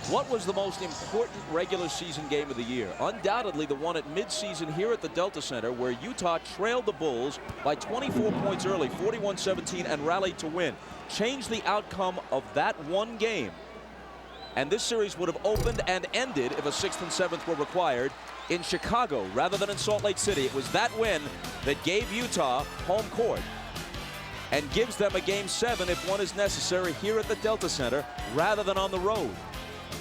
What was the most important regular season game of the year? Undoubtedly the one at midseason here at the Delta Center, where Utah trailed the Bulls by 24 points early, 41-17, and rallied to win. Changed the outcome of that one game. And this series would have opened and ended if a 6th and 7th were required in Chicago rather than in Salt Lake City. It was that win that gave Utah home court and gives them a game 7 if one is necessary here at the Delta Center rather than on the road.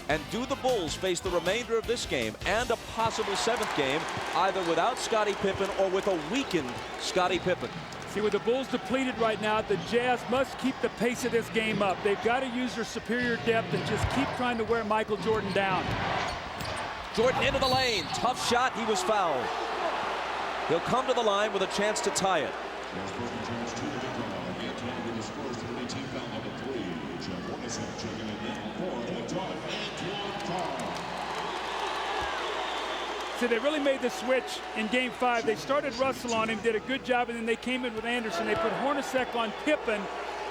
And do the Bulls face the remainder of this game and a possible 7th game either without Scottie Pippen or with a weakened Scottie Pippen? See, with the Bulls depleted right now, the Jazz must keep the pace of this game up. They've got to use their superior depth and just keep trying to wear Michael Jordan down. Jordan into the lane. Tough shot. He was fouled. He'll come to the line with a chance to tie it. So they really made the switch in game 5. They started Russell on him, did a good job, and then they came in with Anderson. They put Hornacek on Pippen,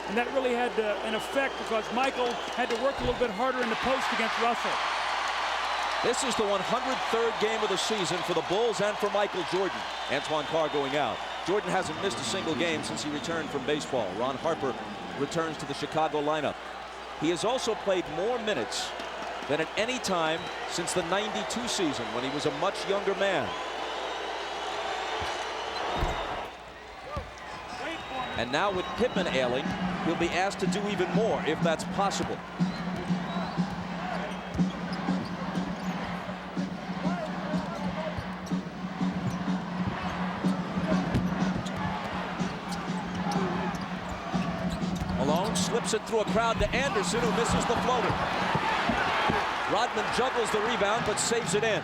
and that really had an effect because Michael had to work a little bit harder in the post against Russell. This is the 103rd game of the season for the Bulls and for Michael Jordan. Karl going out. Jordan hasn't missed a single game since he returned from baseball. Ron Harper returns to the Chicago lineup. He has also played more minutes than at any time since the '92 season when he was a much younger man. And now with Pippen ailing, he'll be asked to do even more if that's possible. Malone slips it through a crowd to Anderson, who misses the floater. Rodman juggles the rebound but saves it in.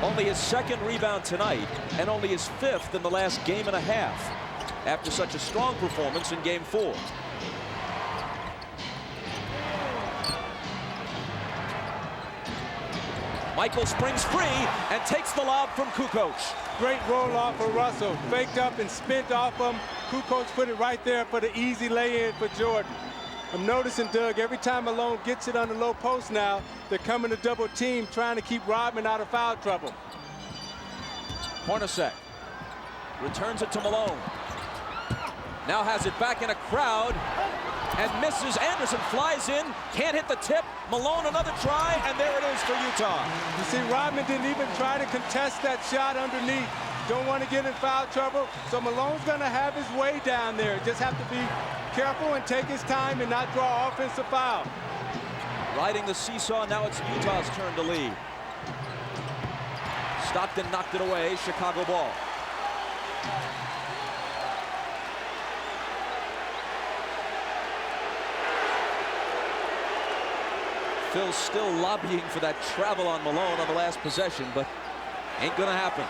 Only his second rebound tonight and only his 5th in the last game and a half after such a strong performance in Game 4. Michael springs free and takes the lob from Kukoc. Great roll off for Russell. Faked up and spent off him. Kukoc put it right there for the easy lay-in for Jordan. I'm noticing, Doug, every time Malone gets it on the low post now, they're coming to double team, trying to keep Rodman out of foul trouble. Hornacek returns it to Malone. Now has it back in a crowd and misses. Anderson flies in, can't hit the tip. Malone another try, and there it is for Utah. You see, Rodman didn't even try to contest that shot underneath. Don't want to get in foul trouble, so Malone's going to have his way down there. Just have to be careful and take his time and not draw offensive foul. Riding the seesaw, now it's Utah's turn to lead. Stockton knocked it away, Chicago ball. Phil's still lobbying for that travel on Malone on the last possession, but ain't gonna happen.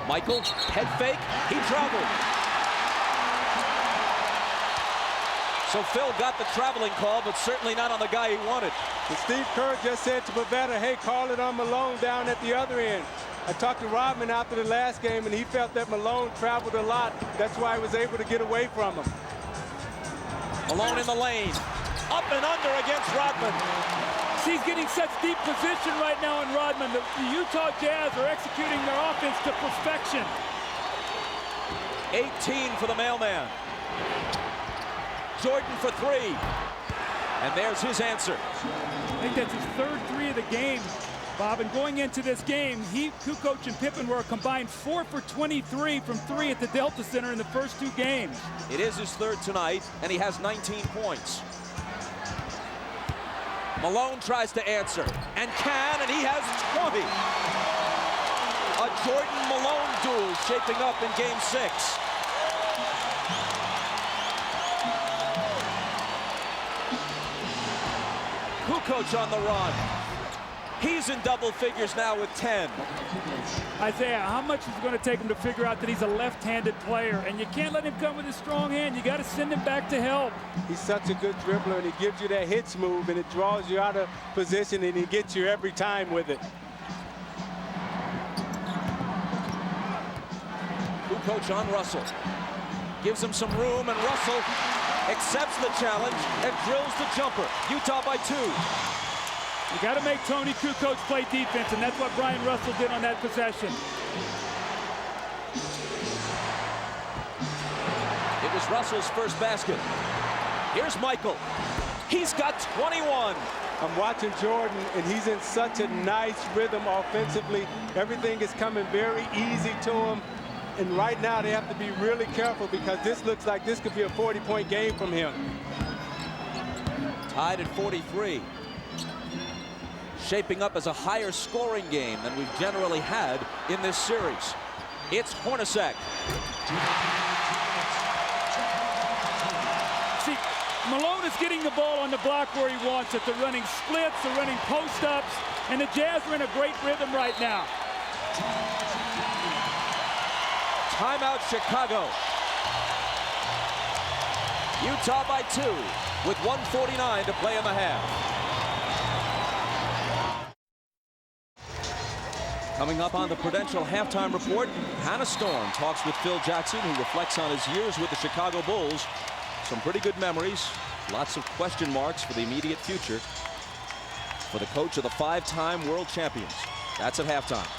Michael, head fake, he traveled. So Phil got the traveling call, but certainly not on the guy he wanted. And Steve Kerr just said to Pavetta, hey, call it on Malone down at the other end. I talked to Rodman after the last game, and he felt that Malone traveled a lot. That's why he was able to get away from him. Malone in the lane. Up and under against Rodman. He's getting such deep position right now in Rodman. The Utah Jazz are executing their offense to perfection. 18 for the mailman. Jordan for 3. And there's his answer. I think that's his 3rd 3 of the game, Bob. And going into this game, Kukoc and Pippen were a combined 4 for 23 from 3 at the Delta Center in the first 2 games. It is his 3rd tonight, and he has 19 points. Malone tries to answer, and can, and he has 20. A Jordan-Malone duel shaping up in Game 6. Kukoc on the run. He's in double figures now with 10. Isaiah, how much is it going to take him to figure out that he's a left-handed player? And you can't let him come with a strong hand. You got to send him back to help. He's such a good dribbler, and he gives you that hitch move, and it draws you out of position, and he gets you every time with it. Kukoc on Russell. Gives him some room, and Russell accepts the challenge and drills the jumper. Utah by 2. You got to make Tony Kukoc play defense, and that's what Brian Russell did on that possession. It was Russell's first basket. Here's Michael. He's got 21. I'm watching Jordan, and he's in such a nice rhythm offensively. Everything is coming very easy to him. And right now, they have to be really careful because this looks like this could be a 40-point game from him. Tied at 43. Shaping up as a higher scoring game than we've generally had in this series. It's Hornacek. See, Malone is getting the ball on the block where he wants it. They're running splits, they're running post-ups, and the Jazz are in a great rhythm right now. Timeout Chicago. Utah by 2 with 1:49 to play in the half. Coming up on the Prudential Halftime Report, Hannah Storm talks with Phil Jackson, who reflects on his years with the Chicago Bulls. Some pretty good memories, lots of question marks for the immediate future for the coach of the 5-time world champions. That's at halftime.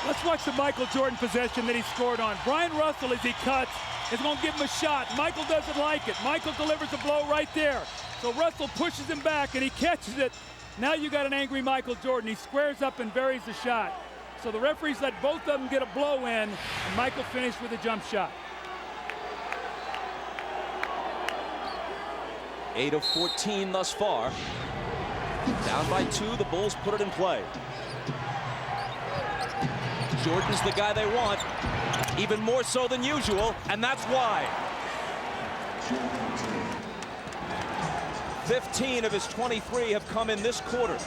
Let's watch the Michael Jordan possession that he scored on. Brian Russell, as he cuts, is going to give him a shot. Michael doesn't like it. Michael delivers a blow right there. So Russell pushes him back, and he catches it. Now you got an angry Michael Jordan. He squares up and buries the shot. So the referees let both of them get a blow in, and Michael finished with a jump shot. 8 of 14 thus far. Down by 2, the Bulls put it in play. Jordan's the guy they want, even more so than usual, and that's why. 15 of his 23 have come in this quarter.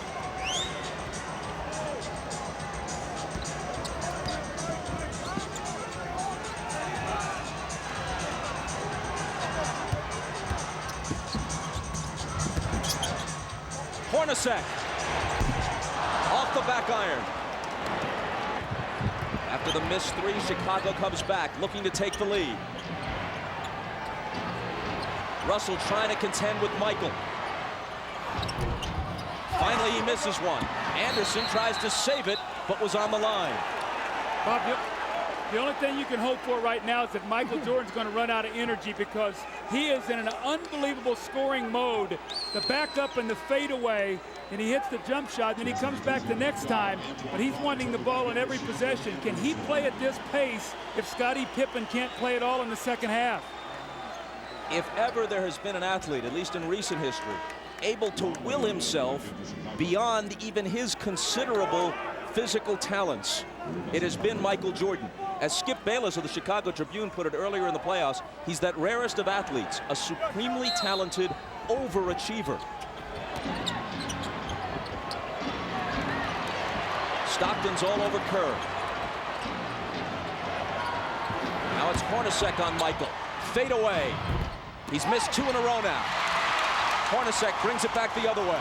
Hornacek off the back iron. After the missed 3, Chicago comes back, looking to take the lead. Russell trying to contend with Michael. Finally, he misses one. Anderson tries to save it, but was on the line. Bob, the only thing you can hope for right now is that Michael Jordan's going to run out of energy, because he is in an unbelievable scoring mode. The backup and the fadeaway, and he hits the jump shot, and then he comes back the next time, but he's wanting the ball in every possession. Can he play at this pace if Scottie Pippen can't play at all in the second half? If ever there has been an athlete, at least in recent history, able to will himself beyond even his considerable physical talents, it has been Michael Jordan. As Skip Bayless of the Chicago Tribune put it earlier in the playoffs, he's that rarest of athletes, a supremely talented overachiever. Stockton's all over Kerr. Now it's Hornacek on Michael. Fade away. He's missed 2 in a row now. Hornacek brings it back the other way.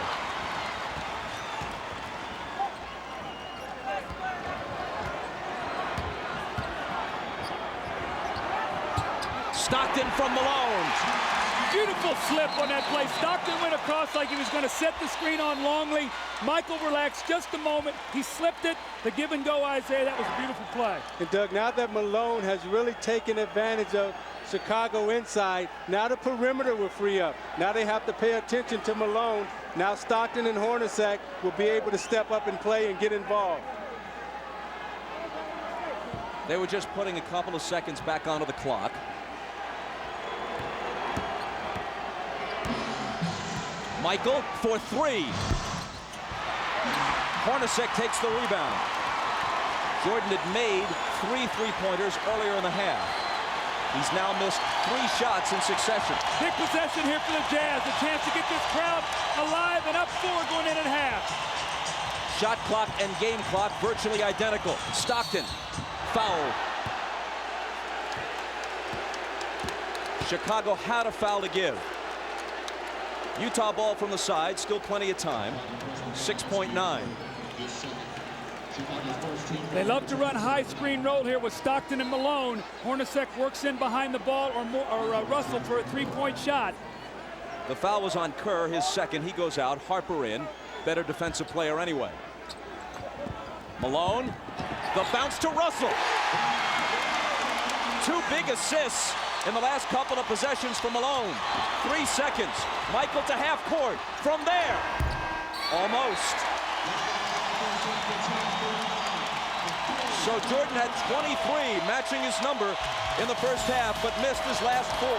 Stockton from Malone. Beautiful slip on that play. Stockton went across like he was going to set the screen on Longley. Michael relaxed just a moment. He slipped it. The give and go, Isaiah. That was a beautiful play. And Doug, now that Malone has really taken advantage of Chicago inside, now the perimeter will free up. Now they have to pay attention to Malone. Now Stockton and Hornacek will be able to step up and play and get involved. They were just putting a couple of seconds back onto the clock. Michael for 3. Hornacek takes the rebound. Jordan had made 3 3-pointers earlier in the half. He's now missed 3 shots in succession. Big possession here for the Jazz. A chance to get this crowd alive and up 4 going in at half. Shot clock and game clock virtually identical. Stockton, foul. Chicago had a foul to give. Utah ball from the side, still plenty of time. 6.9. They love to run high screen roll here with Stockton and Malone. Hornacek works in behind the ball, or Russell for a 3-point shot. The foul was on Kerr, his second. He goes out. Harper in. Better defensive player anyway. Malone. The bounce to Russell. 2 big assists in the last couple of possessions for Malone. 3 seconds. Michael to half court. From there. Almost. So Jordan had 23, matching his number in the first half, but missed his last 4.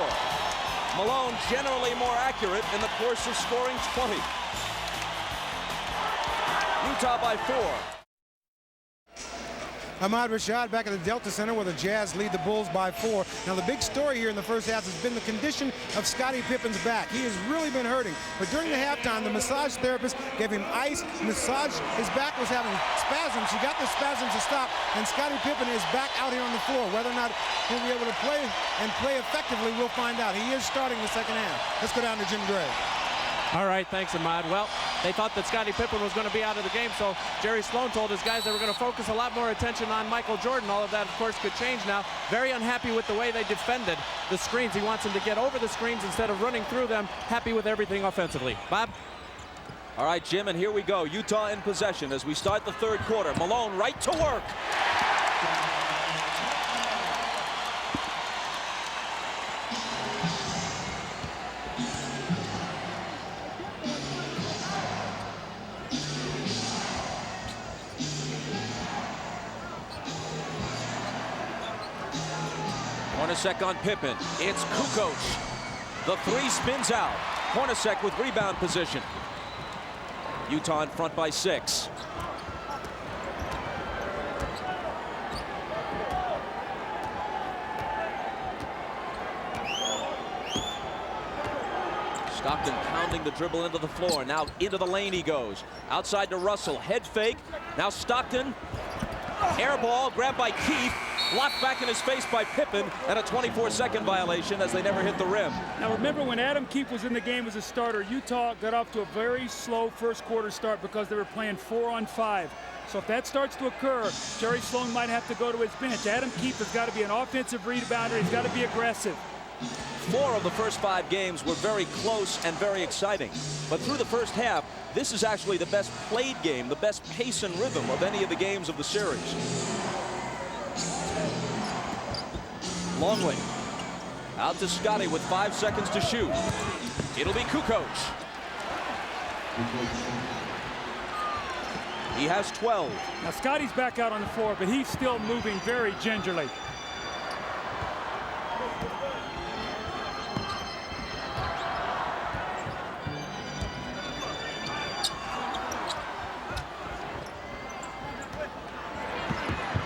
Malone generally more accurate in the course of scoring 20. Utah by 4. Ahmad Rashad back at the Delta Center where the Jazz lead the Bulls by 4. Now the big story here in the first half has been the condition of Scottie Pippen's back. He has really been hurting. But during the halftime, the massage therapist gave him ice, massaged his back, was having spasms. She got the spasms to stop, and Scottie Pippen is back out here on the floor. Whether or not he'll be able to play and play effectively, we'll find out. He is starting the second half. Let's go down to Jim Gray. All right, thanks, Ahmad. Well, they thought that Scottie Pippen was going to be out of the game, so Jerry Sloan told his guys they were going to focus a lot more attention on Michael Jordan. All of that, of course, could change now. Very unhappy with the way they defended the screens. He wants them to get over the screens instead of running through them. Happy with everything offensively. Bob? All right, Jim, and here we go. Utah in possession as we start the third quarter. Malone right to work. Hornacek on Pippen. It's Kukoc. The three spins out. Hornacek with rebound position. Utah in front by 6. Stockton pounding the dribble into the floor. Now into the lane he goes. Outside to Russell. Head fake. Now Stockton. Air ball grabbed by Keith. Blocked back in his face by Pippen, and a 24-second violation as they never hit the rim. Now remember, when Adam Keefe was in the game as a starter, Utah got off to a very slow first quarter start because they were playing 4-on-5. So if that starts to occur, Jerry Sloan might have to go to his bench. Adam Keefe has got to be an offensive rebounder. He's got to be aggressive. 4 of the first 5 games were very close and very exciting. But through the first half, this is actually the best played game, the best pace and rhythm of any of the games of the series. Longley out to Scotty with 5 seconds to shoot. It'll be Kukoc. He has 12. Now Scotty's back out on the floor, but he's still moving very gingerly.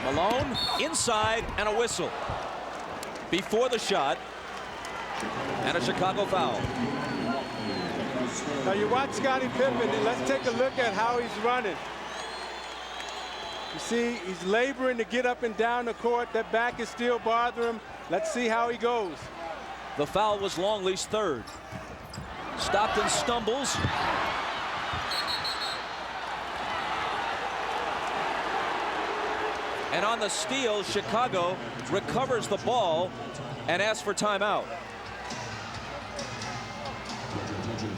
Malone inside and a whistle before the shot, and a Chicago foul. Now you watch Scotty Pippen, and let's take a look at how he's running. You see, he's laboring to get up and down the court. That back is still bothering him. Let's see how he goes. The foul was Longley's 3rd. Stockton stumbles. And on the steal, Chicago recovers the ball and asks for timeout.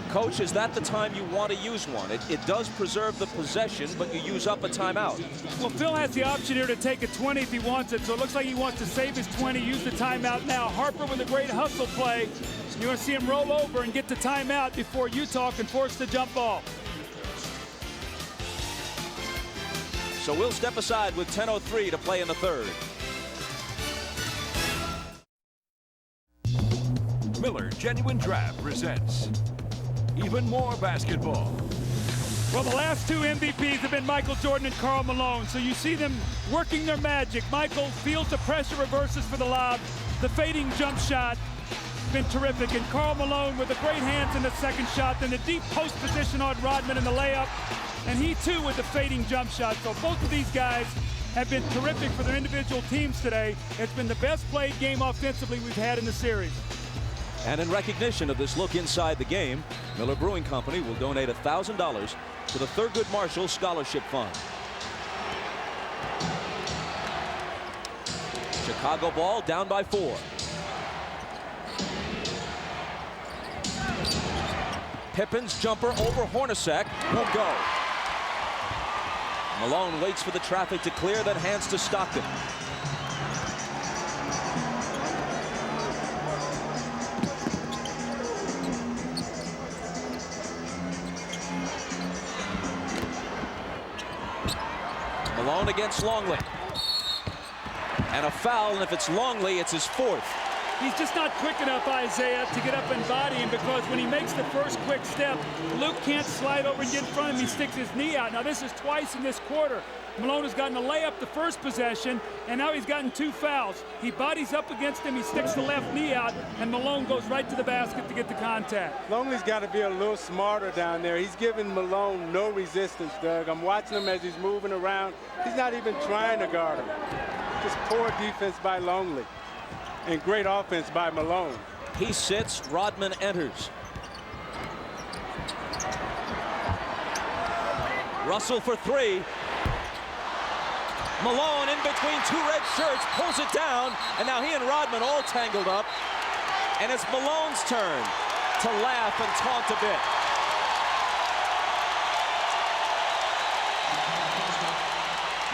Coach, is that the time you want to use one? It does preserve the possession, but you use up a timeout. Well, Phil has the option here to take a 20 if he wants it, so it looks like he wants to save his 20, use the timeout now. Harper with a great hustle play. You're going to see him roll over and get the timeout before Utah can force the jump ball. So we'll step aside with 10:03 to play in the 3rd. Miller Genuine Draft presents even more basketball. Well, the last 2 MVPs have been Michael Jordan and Karl Malone, so you see them working their magic. Michael feels the pressure, reverses for the lob. The fading jump shot, been terrific. And Karl Malone with the great hands in the second shot, then the deep post position on Rodman in the layup. And he, too, with the fading jump shot. So both of these guys have been terrific for their individual teams today. It's been the best played game offensively we've had in the series. And in recognition of this look inside the game, Miller Brewing Company will donate $1,000 to the Thurgood Marshall Scholarship Fund. Chicago ball down by 4. Pippen's jumper over Hornacek won't go. Malone waits for the traffic to clear, then hands to Stockton. Malone against Longley. And a foul, and if it's Longley, it's his 4th. He's just not quick enough, Isaiah, to get up and body him, because when he makes the first quick step, Luke can't slide over and get in front of him. He sticks his knee out. Now, this is twice in this quarter. Malone has gotten a layup the first possession, and now he's gotten 2 fouls. He bodies up against him, he sticks the left knee out, and Malone goes right to the basket to get the contact. Longley's got to be a little smarter down there. He's giving Malone no resistance, Doug. I'm watching him as he's moving around. He's not even trying to guard him. Just poor defense by Longley. And great offense by Malone. He sits, Rodman enters. Russell for 3. Malone in between 2 red shirts, pulls it down, and now he and Rodman all tangled up. And it's Malone's turn to laugh and taunt a bit.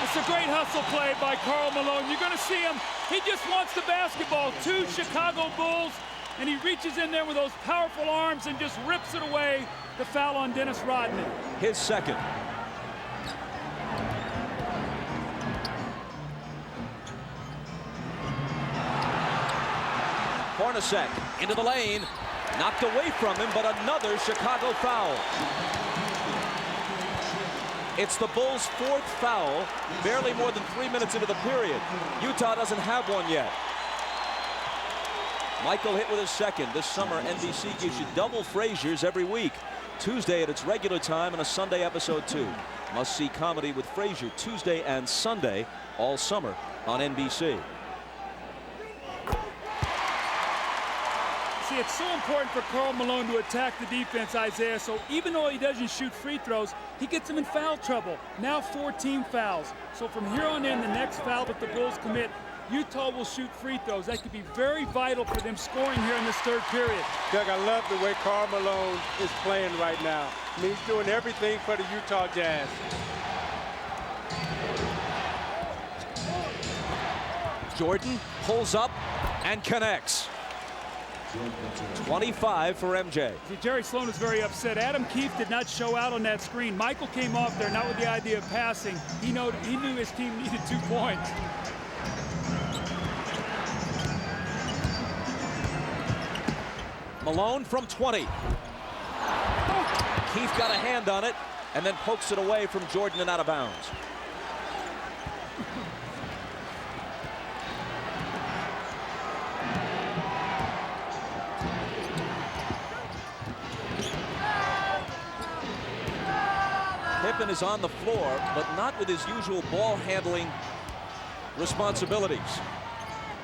It's a great hustle play by Karl Malone. You're going to see him. He just wants the basketball. 2 Chicago Bulls, and he reaches in there with those powerful arms and just rips it away. The foul on Dennis Rodman. His second. Hornacek into the lane. Knocked away from him, but another Chicago foul. It's the Bulls' 4th foul, barely more than 3 minutes into the period. Utah doesn't have one yet. Michael hit with his second. This summer, NBC gives you double Frasier's every week. Tuesday at its regular time and a Sunday episode too. Must-see comedy with Frasier Tuesday and Sunday all summer on NBC. See, it's so important for Karl Malone to attack the defense, Isaiah, so even though he doesn't shoot free throws, he gets them in foul trouble. Now 4 team fouls. So from here on in, the next foul that the Bulls commit, Utah will shoot free throws. That could be very vital for them scoring here in this 3rd period. Doug, I love the way Karl Malone is playing right now. I mean, he's doing everything for the Utah Jazz. Jordan pulls up and connects. 25 for MJ. See, Jerry Sloan is very upset. Adam Keefe did not show out on that screen. Michael came off there, not with the idea of passing. He knew his team needed 2 points. Malone from 20. Keefe got a hand on it and then pokes it away from Jordan and out of bounds. Pippen is on the floor, but not with his usual ball handling responsibilities.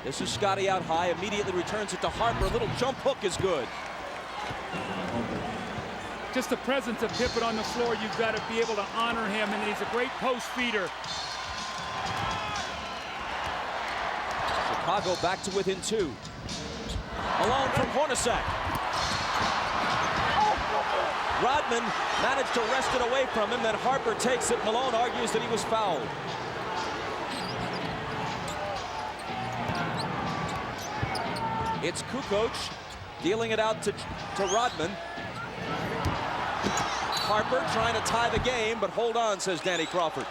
This is Scotty out high, immediately returns it to Harper. A little jump hook is good. Just the presence of Pippen on the floor, you've got to be able to honor him, and he's a great post feeder. Chicago back to within 2. Malone from Hornacek. Rodman managed to wrest it away from him, then Harper takes it. Malone argues that he was fouled. It's Kukoc dealing it out to Rodman. Harper trying to tie the game, but hold on, says Danny Crawford.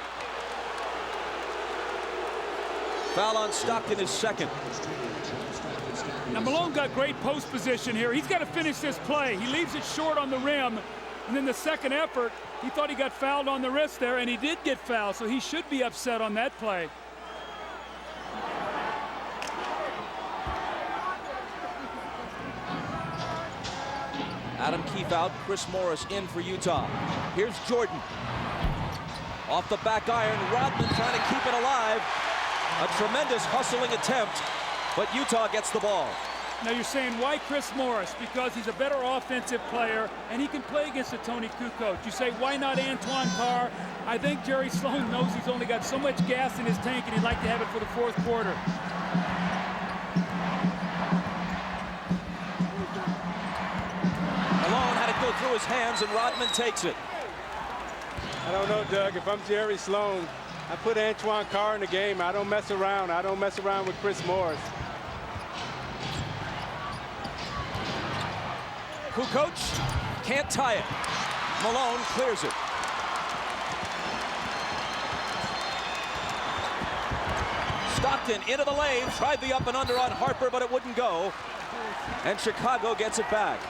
Foul on Stockton is second. Now Malone got great post position here. He's got to finish this play. He leaves it short on the rim, and then the second effort, he thought he got fouled on the wrist there, and he did get fouled, so he should be upset on that play. Adam Keefe out, Chris Morris in for Utah. Here's Jordan. Off the back iron, Rodman trying to keep it alive. A tremendous hustling attempt, but Utah gets the ball. Now you're saying, why Chris Morris? Because he's a better offensive player, and he can play against a Tony Kukoc. You say, why not Antoine Carr? I think Jerry Sloan knows he's only got so much gas in his tank, and he'd like to have it for the 4th quarter. Malone had it go through his hands, and Rodman takes it. I don't know, Doug. If I'm Jerry Sloan, I put Antoine Carr in the game. I don't mess around. I don't mess around with Chris Morris. Kukoc can't tie it. Malone clears it. Stockton into the lane, tried the up and under on Harper, but it wouldn't go. And Chicago gets it back.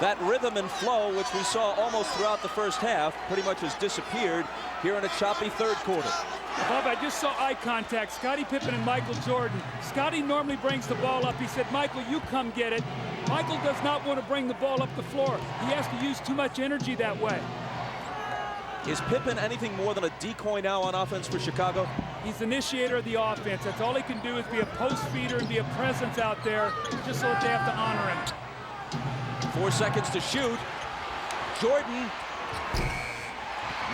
That rhythm and flow, which we saw almost throughout the first half, pretty much has disappeared here in a choppy 3rd quarter. Bob, I just saw eye contact. Scottie Pippen and Michael Jordan. Scotty normally brings the ball up. He said, Michael, you come get it. Michael does not want to bring the ball up the floor. He has to use too much energy that way. Is Pippen anything more than a decoy now on offense for Chicago? He's the initiator of the offense. That's all he can do, is be a post feeder and be a presence out there, just so that they have to honor him. 4 seconds to shoot. Jordan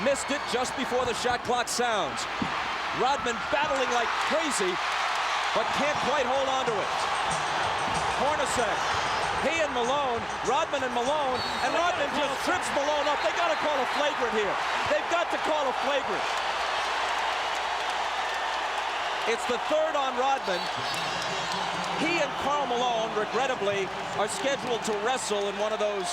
missed it just before the shot clock sounds. Rodman battling like crazy, but can't quite hold on to it. Hornacek, he and Malone, Rodman and Malone, and Rodman just trips Malone up. They got to call a flagrant here. They've got to call a flagrant. It's the third on Rodman. He and Karl Malone, regrettably, are scheduled to wrestle in one of those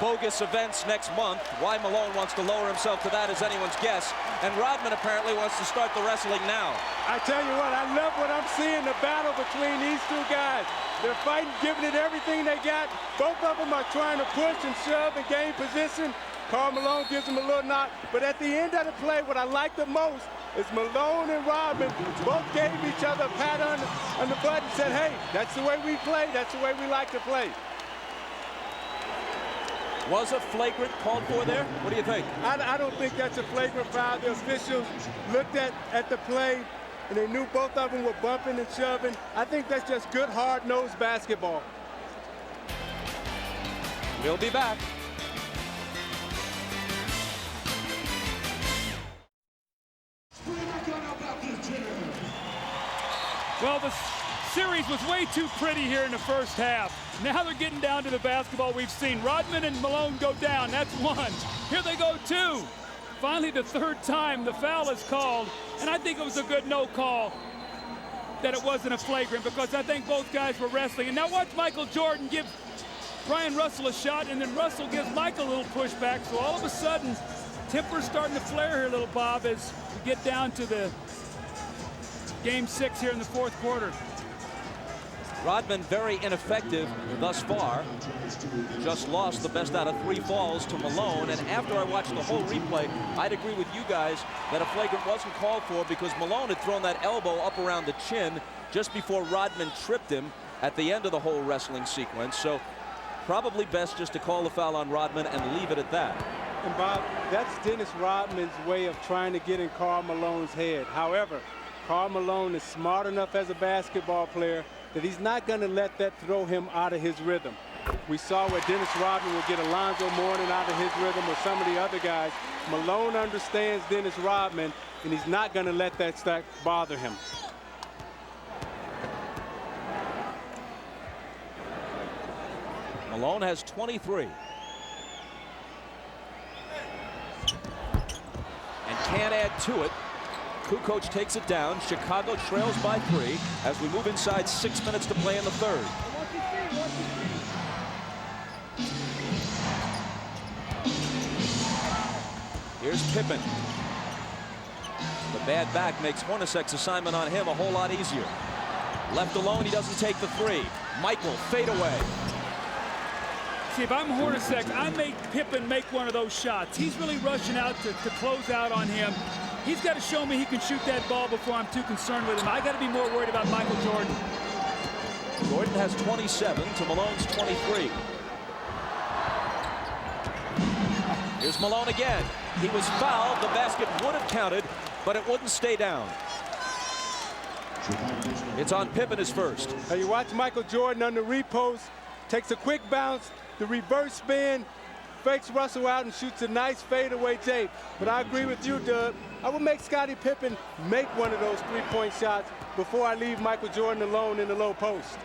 bogus events next month. Why Malone wants to lower himself to that is anyone's guess. And Rodman apparently wants to start the wrestling now. I tell you what, I love what I'm seeing, the battle between these two guys. They're fighting, giving it everything they got. Both of them are trying to push and shove and gain position. Karl Malone gives him a little knock. But at the end of the play, what I like the most is Malone and Rodman both gave each other a pat on the butt and said, hey, that's the way we play. That's the way we like to play. Was a flagrant called for there? What do you think? I don't think that's a flagrant foul. The officials looked at the play, and they knew both of them were bumping and shoving. I think that's just good, hard-nosed basketball. We'll be back. Well, the series was way too pretty here in the first half. Now they're getting down to the basketball we've seen. Rodman and Malone go down. That's one. Here they go, two. Finally, the third time the foul is called. And I think it was a good no call that it wasn't a flagrant, because I think both guys were wrestling. And now watch Michael Jordan give Brian Russell a shot, and then Russell gives Michael a little pushback. So all of a sudden, temper's starting to flare here, little Bob, as we get down to the Game 6 here in the fourth quarter. Rodman very ineffective thus far. Just lost the best out of 3 falls to Malone. And after I watched the whole replay, I'd agree with you guys that a flagrant wasn't called for, because Malone had thrown that elbow up around the chin just before Rodman tripped him at the end of the whole wrestling sequence. So probably best just to call the foul on Rodman and leave it at that. And Bob, that's Dennis Rodman's way of trying to get in Karl Malone's head. However, Karl Malone is smart enough as a basketball player that he's not going to let that throw him out of his rhythm. We saw where Dennis Rodman will get Alonzo Mourning out of his rhythm, or some of the other guys. Malone understands Dennis Rodman, and he's not going to let that stack bother him. Malone has 23. And can't add to it. Kukoc takes it down. Chicago trails by 3 as we move inside 6 minutes to play in the third. Here's Pippen. The bad back makes Hornacek's assignment on him a whole lot easier. Left alone, he doesn't take the 3. Michael, fade away. See, if I'm Hornacek, I make Pippen make one of those shots. He's really rushing out to close out on him. He's got to show me he can shoot that ball before I'm too concerned with him. I got to be more worried about Michael Jordan. Jordan has 27 to Malone's 23. Here's Malone again. He was fouled. The basket would have counted, but it wouldn't stay down. It's on Pippen his first. Now you watch Michael Jordan on the repost, takes a quick bounce, the reverse spin, fakes Russell out and shoots a nice fadeaway tape. But I agree with you, Doug. I would make Scottie Pippen make one of those 3-point shots before I leave Michael Jordan alone in the low post.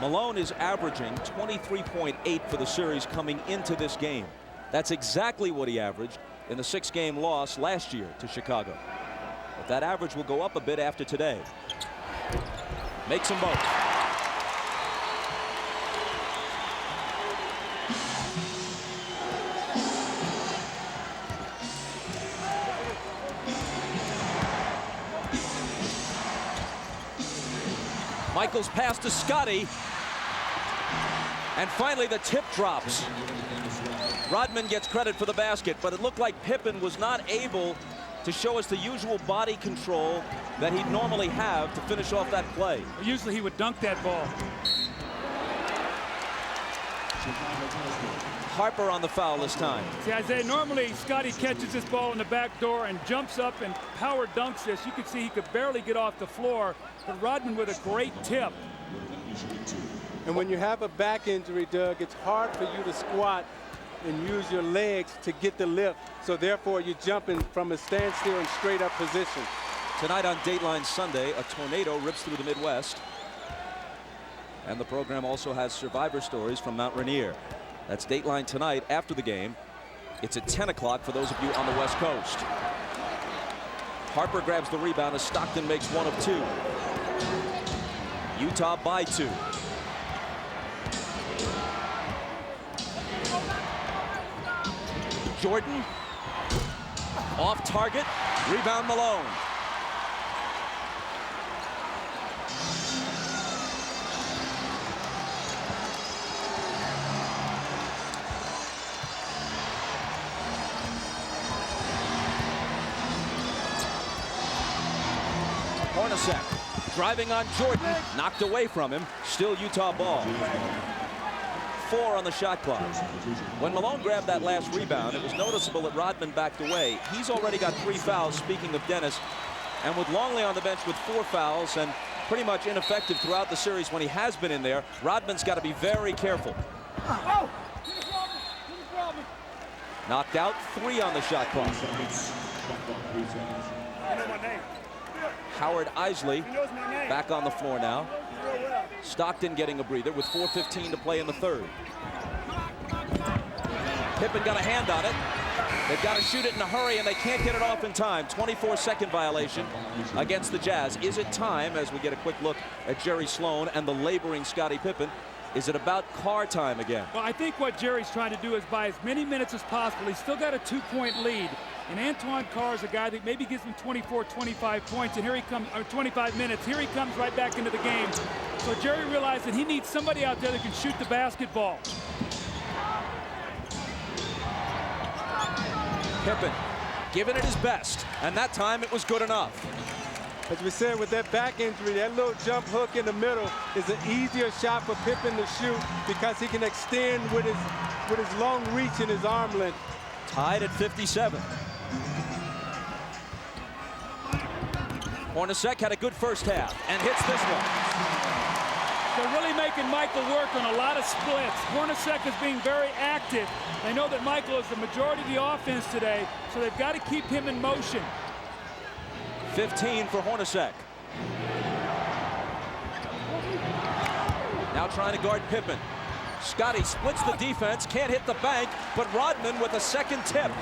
Malone is averaging 23.8 for the series coming into this game. That's exactly what he averaged in the 6-game loss last year to Chicago. But that average will go up a bit after today. Makes them both. Michael's pass to Scotty. And finally the tip drops. Rodman gets credit for the basket, but it looked like Pippen was not able to show us the usual body control that he'd normally have to finish off that play. Usually he would dunk that ball. Harper on the foul this time. See, Isaiah, normally Scotty catches this ball in the back door and jumps up and power dunks this. You could see he could barely get off the floor, but Rodman with a great tip. And when you have a back injury, Doug, it's hard for you to squat and use your legs to get the lift. So therefore, you're jumping from a standstill and straight up position. Tonight on Dateline Sunday, a tornado rips through the Midwest. And the program also has survivor stories from Mount Rainier. That's Dateline tonight after the game. It's at 10 o'clock for those of you on the West Coast. Harper grabs the rebound as Stockton makes one of two. Utah by 2. Jordan off target. Rebound Malone. Hornacek driving on Jordan, knocked away from him. Still Utah ball. 4 on the shot clock. When Malone grabbed that last rebound, it was noticeable that Rodman backed away. He's already got 3 fouls, speaking of Dennis. And with Longley on the bench with 4 fouls and pretty much ineffective throughout the series when he has been in there, Rodman's got to be very careful. Knocked out, 3 on the shot clock. Howard Isley back on the floor now. Stockton getting a breather with 4:15 to play in the third. Pippen got a hand on it. They've got to shoot it in a hurry, and they can't get it off in time. 24-second violation against the Jazz. Is it time, as we get a quick look at Jerry Sloan and the laboring Scotty Pippen, is it about car time again? Well, I think what Jerry's trying to do is buy as many minutes as possible. He's still got a 2-point lead. And Antoine Carr is a guy that maybe gives him 24, 25 points, and here he comes, or 25 minutes. Here he comes right back into the game. So Jerry realized that he needs somebody out there that can shoot the basketball. Pippen giving it his best, and that time it was good enough. As we said, with that back injury, that little jump hook in the middle is an easier shot for Pippen to shoot because he can extend with his long reach and his arm length. Tied at 57. Hornacek had a good first half and hits this one. They're really making Michael work on a lot of splits. Hornacek is being very active. They know that Michael is the majority of the offense today, so they've got to keep him in motion. 15 for Hornacek. Now trying to guard Pippen. Scotty splits the defense, can't hit the bank, but Rodman with a second tip.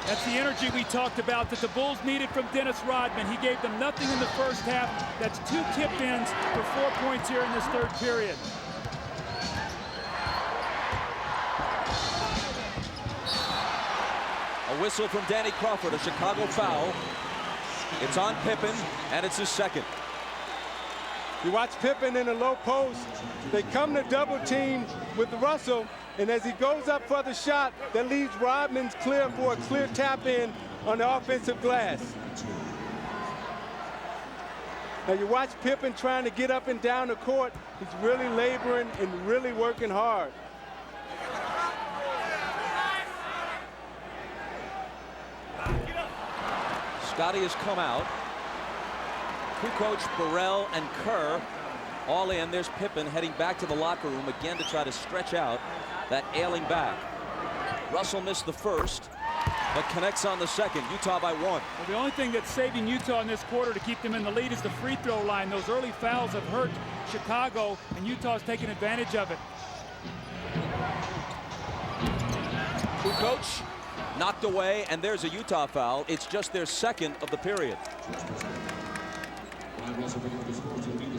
That's the energy we talked about that the Bulls needed from Dennis Rodman. He gave them nothing in the first half. That's 2 tipped ins for 4 points here in this third period. A whistle from Danny Crawford, a Chicago foul. It's on Pippen, and it's his second. You watch Pippen in the low post. They come to double team with Russell, and as he goes up for the shot, that leaves Rodman's clear for a clear tap in on the offensive glass. Now you watch Pippen trying to get up and down the court. He's really laboring and really working hard. Scotty has come out. Kukoc, Burrell, and Kerr all in. There's Pippen heading back to the locker room again to try to stretch out that ailing back. Russell missed the first, but connects on the second. Utah by 1. Well, the only thing that's saving Utah in this quarter to keep them in the lead is the free throw line. Those early fouls have hurt Chicago, and Utah's taking advantage of it. Kukoc knocked away, and there's a Utah foul. It's just their second of the period.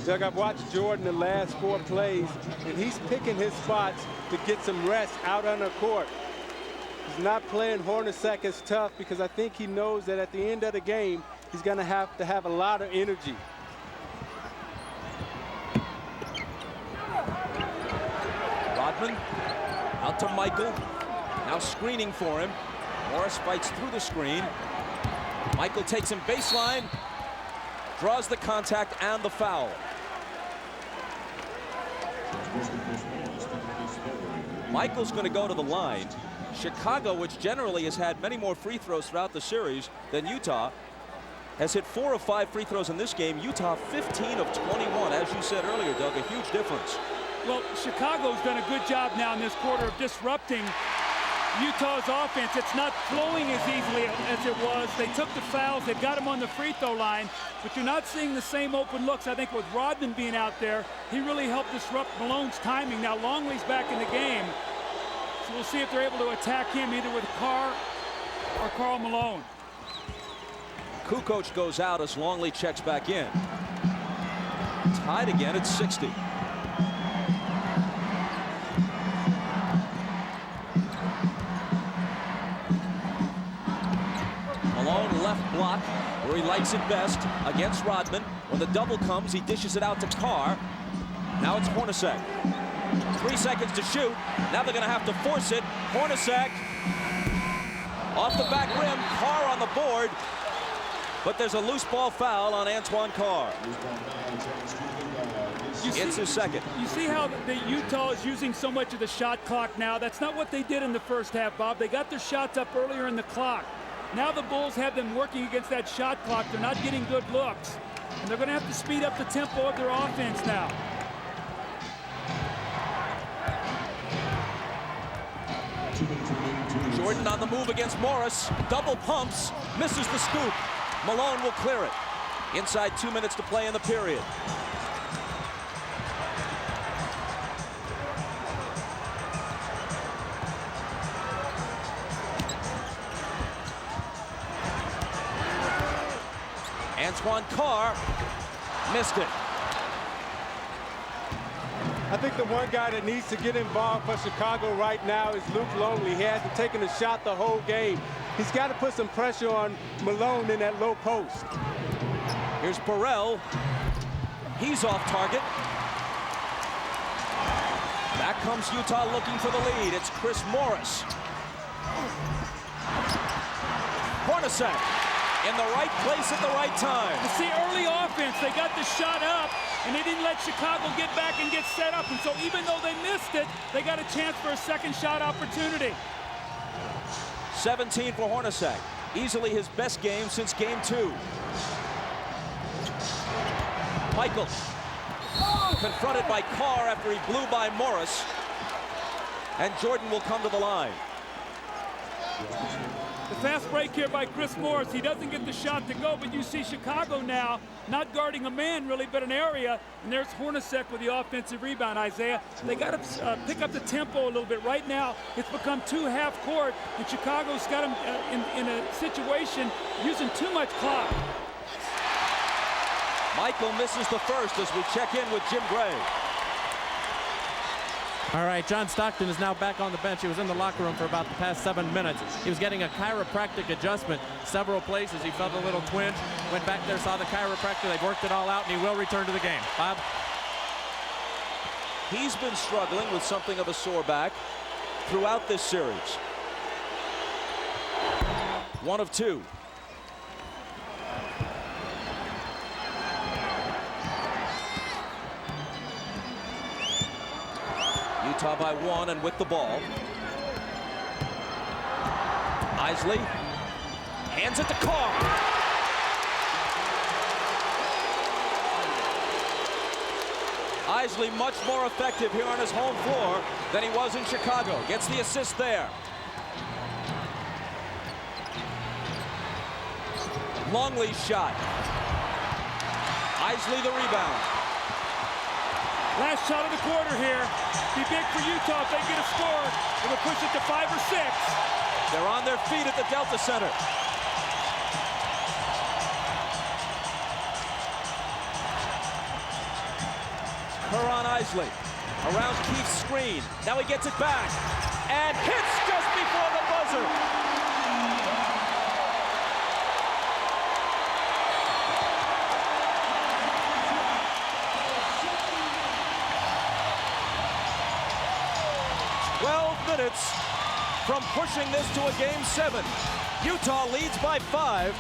Doug, I've watched Jordan the last 4 plays, and he's picking his spots to get some rest out on the court. He's not playing Hornacek as tough because I think he knows that at the end of the game, he's going to have a lot of energy. Rodman out to Michael. Now screening for him. Morris fights through the screen. Michael takes him baseline. Draws the contact and the foul. Michael's going to go to the line. Chicago, which generally has had many more free throws throughout the series than Utah, has hit 4 of 5 free throws in this game. Utah 15 of 21. As you said earlier, Doug, a huge difference. Well, Chicago's done a good job now in this quarter of disrupting Utah's offense, it's not flowing as easily as it was. They took the fouls, they've got him on the free throw line, but you're not seeing the same open looks. I think with Rodman being out there, he really helped disrupt Malone's timing. Now Longley's back in the game, so we'll see if they're able to attack him either with Carr or Karl Malone. Kukoc goes out as Longley checks back in. Tied again at 60. Malone left block where he likes it best against Rodman. When the double comes, he dishes it out to Carr. Now it's Hornacek. 3 seconds to shoot. Now they're going to have to force it. Hornacek off the back rim. Carr on the board. But there's a loose ball foul on Antoine Carr. It's his second. You see how the Utah is using so much of the shot clock now? That's not what they did in the first half, Bob. They got their shots up earlier in the clock. Now the Bulls have them working against that shot clock. They're not getting good looks. And they're going to have to speed up the tempo of their offense now. Jordan on the move against Morris. Double pumps. Misses the scoop. Malone will clear it. Inside 2 minutes to play in the period. Antoine Carr missed it. I think the one guy that needs to get involved for Chicago right now is Luke Longley. He hasn't taken a shot the whole game. He's got to put some pressure on Malone in that low post. Here's Burrell. He's off target. Back comes Utah looking for the lead. It's Chris Morris. Hornacek in the right place at the right time. You see, early offense, they got the shot up, and they didn't let Chicago get back and get set up. And so even though they missed it, they got a chance for a second shot opportunity. 17 for Hornacek. Easily his best game since game 2. Michael confronted by Carr after he blew by Morris. And Jordan will come to the line. The fast break here by Chris Morris. He doesn't get the shot to go, but you see Chicago now not guarding a man really, but an area. And there's Hornacek with the offensive rebound, Isaiah. They got to pick up the tempo a little bit. Right now, it's become too half court, and Chicago's got them in a situation using too much clock. Michael misses the first as we check in with Jim Gray. All right, John Stockton is now back on the bench. He was in the locker room for about the past 7 minutes. He was getting a chiropractic adjustment several places. He felt a little twinge, went back there, saw the chiropractor. They've worked it all out, and he will return to the game. Bob? He's been struggling with something of a sore back throughout this series. 1 of 2. Utah by 1 and with the ball. Isley hands it to Karl. Isley much more effective here on his home floor than he was in Chicago. Gets the assist there. Longley's shot. Isley the rebound. Last shot of the quarter here. Be big for Utah if they get a score. It'll push it to 5 or 6. They're on their feet at the Delta Center. Kerr on Isley. Around Keith's screen. Now he gets it back. And hits just before the buzzer. Minutes from pushing this to a game 7. Utah leads by 5.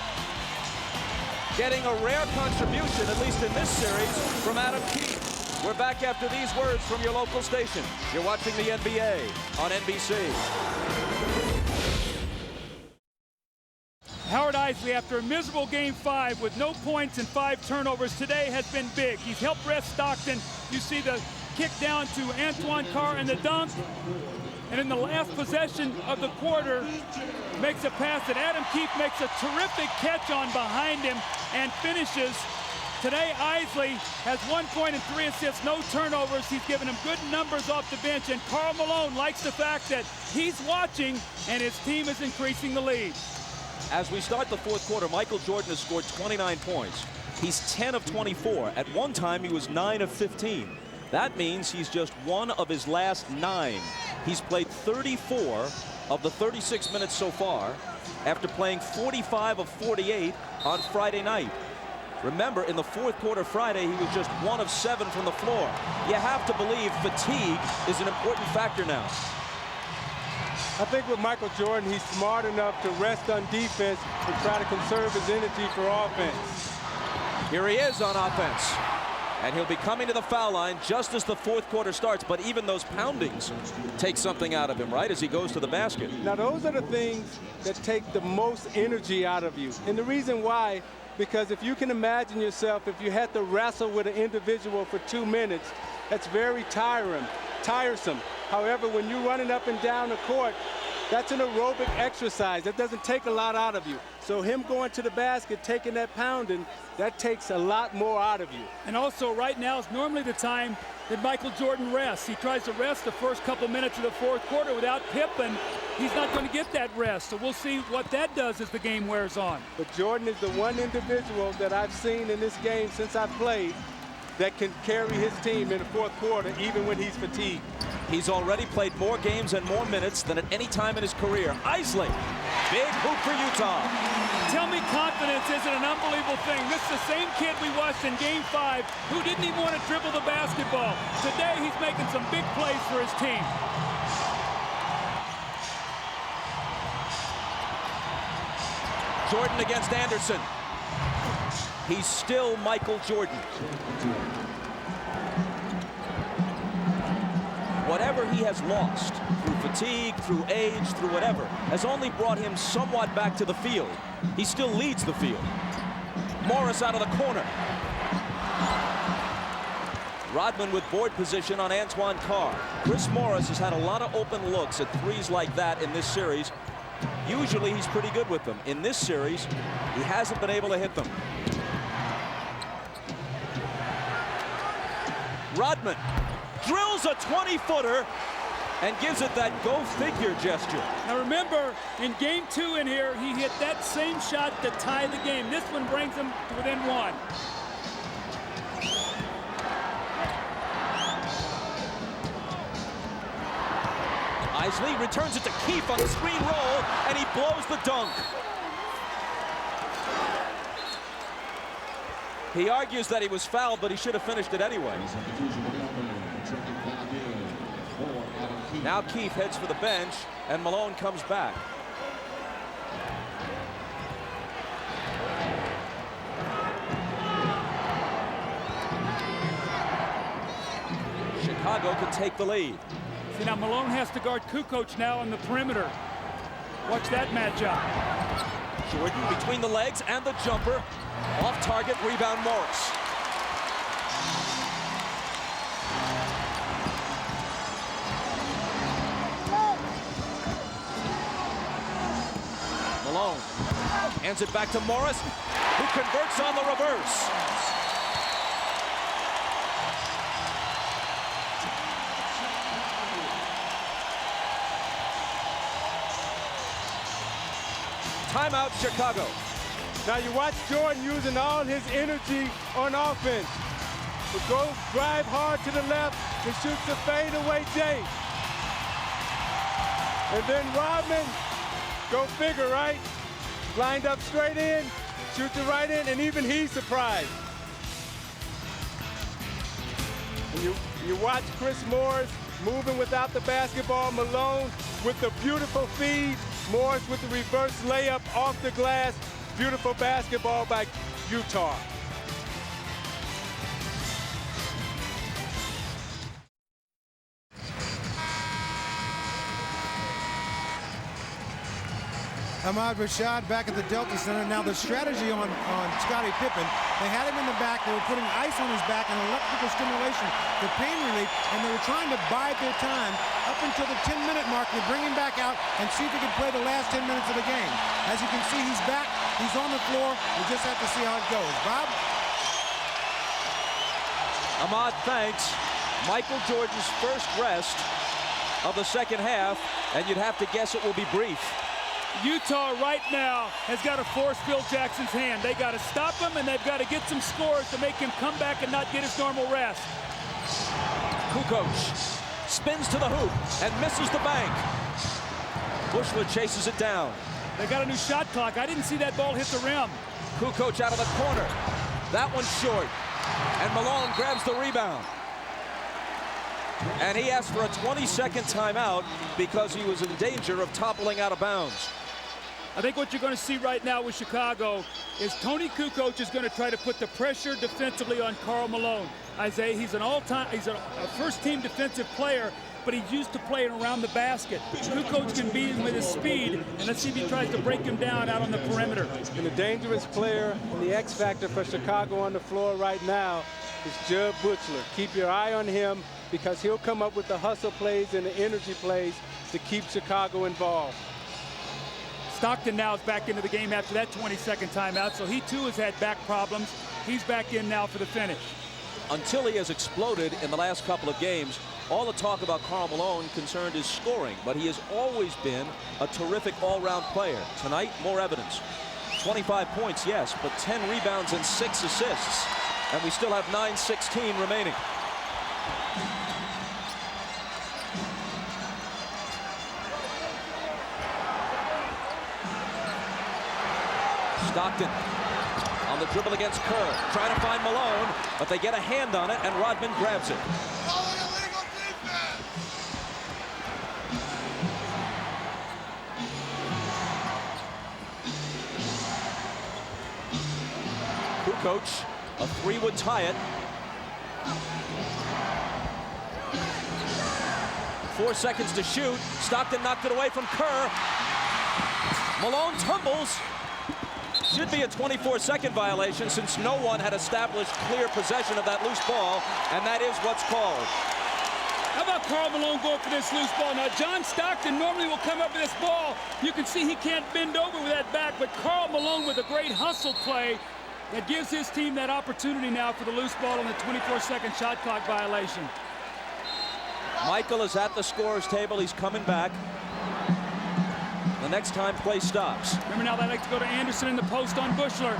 Getting a rare contribution, at least in this series, from Adam Keith. We're back after these words from your local station. You're watching the NBA on NBC. Howard Isley, after a miserable game 5 with no points and 5 turnovers, today has been big. He's helped rest Stockton. You see the kick down to Antoine Carr and the dunk. And in the last possession of the quarter, makes a pass that Adam Keefe makes a terrific catch on behind him and finishes. Today, Isley has 1 point and 3 assists, no turnovers. He's given him good numbers off the bench, and Karl Malone likes the fact that he's watching and his team is increasing the lead. As we start the fourth quarter, Michael Jordan has scored 29 points. He's 10 of 24. At one time, he was 9 of 15. That means he's just one of his last 9. He's played 34 of the 36 minutes so far after playing 45 of 48 on Friday night. Remember, in the fourth quarter Friday, he was just 1 of 7 from the floor. You have to believe fatigue is an important factor now. I think with Michael Jordan, he's smart enough to rest on defense and try to conserve his energy for offense. Here he is on offense. And he'll be coming to the foul line just as the fourth quarter starts. But even those poundings take something out of him, right, as he goes to the basket. Now, those are the things that take the most energy out of you. And the reason why, because if you can imagine yourself, if you had to wrestle with an individual for 2 minutes, that's very tiresome. However, when you're running up and down the court, that's an aerobic exercise. That doesn't take a lot out of you. So him going to the basket, taking that pounding, that takes a lot more out of you. And also right now is normally the time that Michael Jordan rests. He tries to rest the first couple minutes of the fourth quarter without Pippen. He's not going to get that rest. So we'll see what that does as the game wears on. But Jordan is the one individual that I've seen in this game since I played that can carry his team in the fourth quarter even when he's fatigued. He's already played more games and more minutes than at any time in his career. Isley, big hoop for Utah. Tell me confidence isn't an unbelievable thing. This is the same kid we watched in Game 5 who didn't even want to dribble the basketball. Today he's making some big plays for his team. Jordan against Anderson. He's still Michael Jordan. Whatever he has lost through fatigue, through age, through whatever, has only brought him somewhat back to the field. He still leads the field. Morris out of the corner. Rodman with board position on Antoine Karl. Chris Morris has had a lot of open looks at threes like that in this series. Usually he's pretty good with them. In this series, he hasn't been able to hit them. Rodman drills a 20-footer and gives it that go-figure gesture. Now remember, in Game 2 in here, he hit that same shot to tie the game. This one brings him to within 1. Isley returns it to Keefe on the screen roll, and he blows the dunk. He argues that he was fouled, but he should have finished it anyway. Now Keefe heads for the bench, and Malone comes back. Chicago can take the lead. See, now Malone has to guard Kukoc now on the perimeter. Watch that matchup. Jordan between the legs and the jumper. Off target, rebound Morris. Malone hands it back to Morris, who converts on the reverse. Timeout, Chicago. Now you watch Jordan using all his energy on offense. He goes, drive hard to the left, and shoots a fadeaway J. And then Rodman, go figure, right? Lined up straight in, shoots it right in, and even he's surprised. And you watch Chris Morris moving without the basketball. Malone with the beautiful feed. Morris with the reverse layup off the glass. Beautiful basketball by Utah. Ahmad Rashad back at the Delta Center. Now the strategy on Scotty Pippen, they had him in the back. They were putting ice on his back and electrical stimulation for pain relief, and they were trying to bide their time up until the 10-minute mark to bring him back out and see if he could play the last 10 minutes of the game. As you can see, he's back. He's on the floor. We just have to see how it goes. Bob? Ahmad thanks Michael Jordan's first rest of the second half, and you'd have to guess it will be brief. Utah right now has got to force Phil Jackson's hand. They got to stop him, and they've got to get some scores to make him come back and not get his normal rest. Kukoc spins to the hoop and misses the bank. Bushler chases it down. They got a new shot clock. I didn't see that ball hit the rim. Kukoc out of the corner. That one's short. And Malone grabs the rebound. And he asked for a 20-second timeout because he was in danger of toppling out of bounds. I think what you're going to see right now with Chicago is Tony Kukoc is going to try to put the pressure defensively on Karl Malone. Isaiah, he's a first-team defensive player, but he's used to playing around the basket. Kukoc can beat him with his speed, and let's see if he tries to break him down out on the perimeter. And the dangerous player and the X factor for Chicago on the floor right now is Jud Buechler. Keep your eye on him because he'll come up with the hustle plays and the energy plays to keep Chicago involved. Stockton now is back into the game after that 20-second timeout, so he too has had back problems. He's back in now for the finish. Until he has exploded in the last couple of games, all the talk about Karl Malone concerned his scoring, but he has always been a terrific all-round player. Tonight, more evidence. 25 points, yes, but 10 rebounds and 6 assists. And we still have 9:16 remaining. Stockton on the dribble against Kerr, trying to find Malone, but they get a hand on it, and Rodman grabs it. Kukoc, a 3 would tie it. 4 seconds to shoot. Stockton knocked it away from Kerr. Malone tumbles. Should be a 24-second violation since no one had established clear possession of that loose ball, and that is what's called. How about Karl Malone going for this loose ball? Now, John Stockton normally will come up with this ball. You can see he can't bend over with that back, but Karl Malone with a great hustle play that gives his team that opportunity now for the loose ball on the 24-second shot clock violation. Michael is at the scorer's table. He's coming back. The next time play stops. Remember now they like to go to Anderson in the post on Buechler.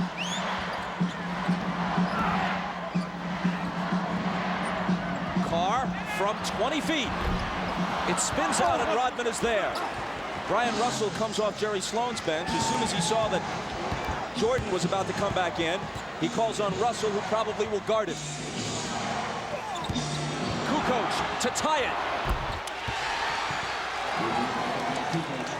Carr from 20 feet. It spins out and Rodman is there. Brian Russell comes off Jerry Sloan's bench. As soon as he saw that Jordan was about to come back in, he calls on Russell, who probably will guard it. Kukoc to tie it.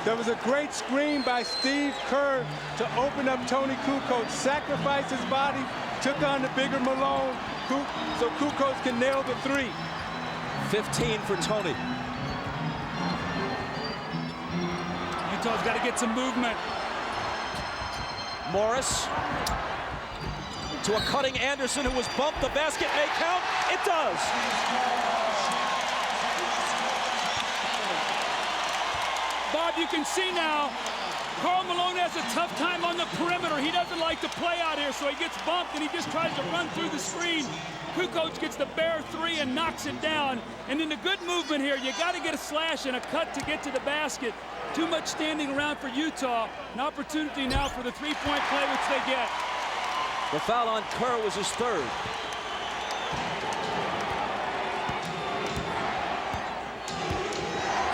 There was a great screen by Steve Kerr to open up Tony Kukoc, sacrificed his body, took on the bigger Malone, so Kukoc can nail the 3. 15 for Tony. Utah's got to get some movement. Morris to a cutting Anderson, who was bumped. The basket may count. It does. Bob, you can see now, Karl Malone has a tough time on the perimeter. He doesn't like to play out here, so he gets bumped and he just tries to run through the screen. Kukoc gets the bare 3 and knocks it down. And in the good movement here, you got to get a slash and a cut to get to the basket. Too much standing around for Utah. An opportunity now for the three-point play, which they get. The foul on Kerr was his 3rd.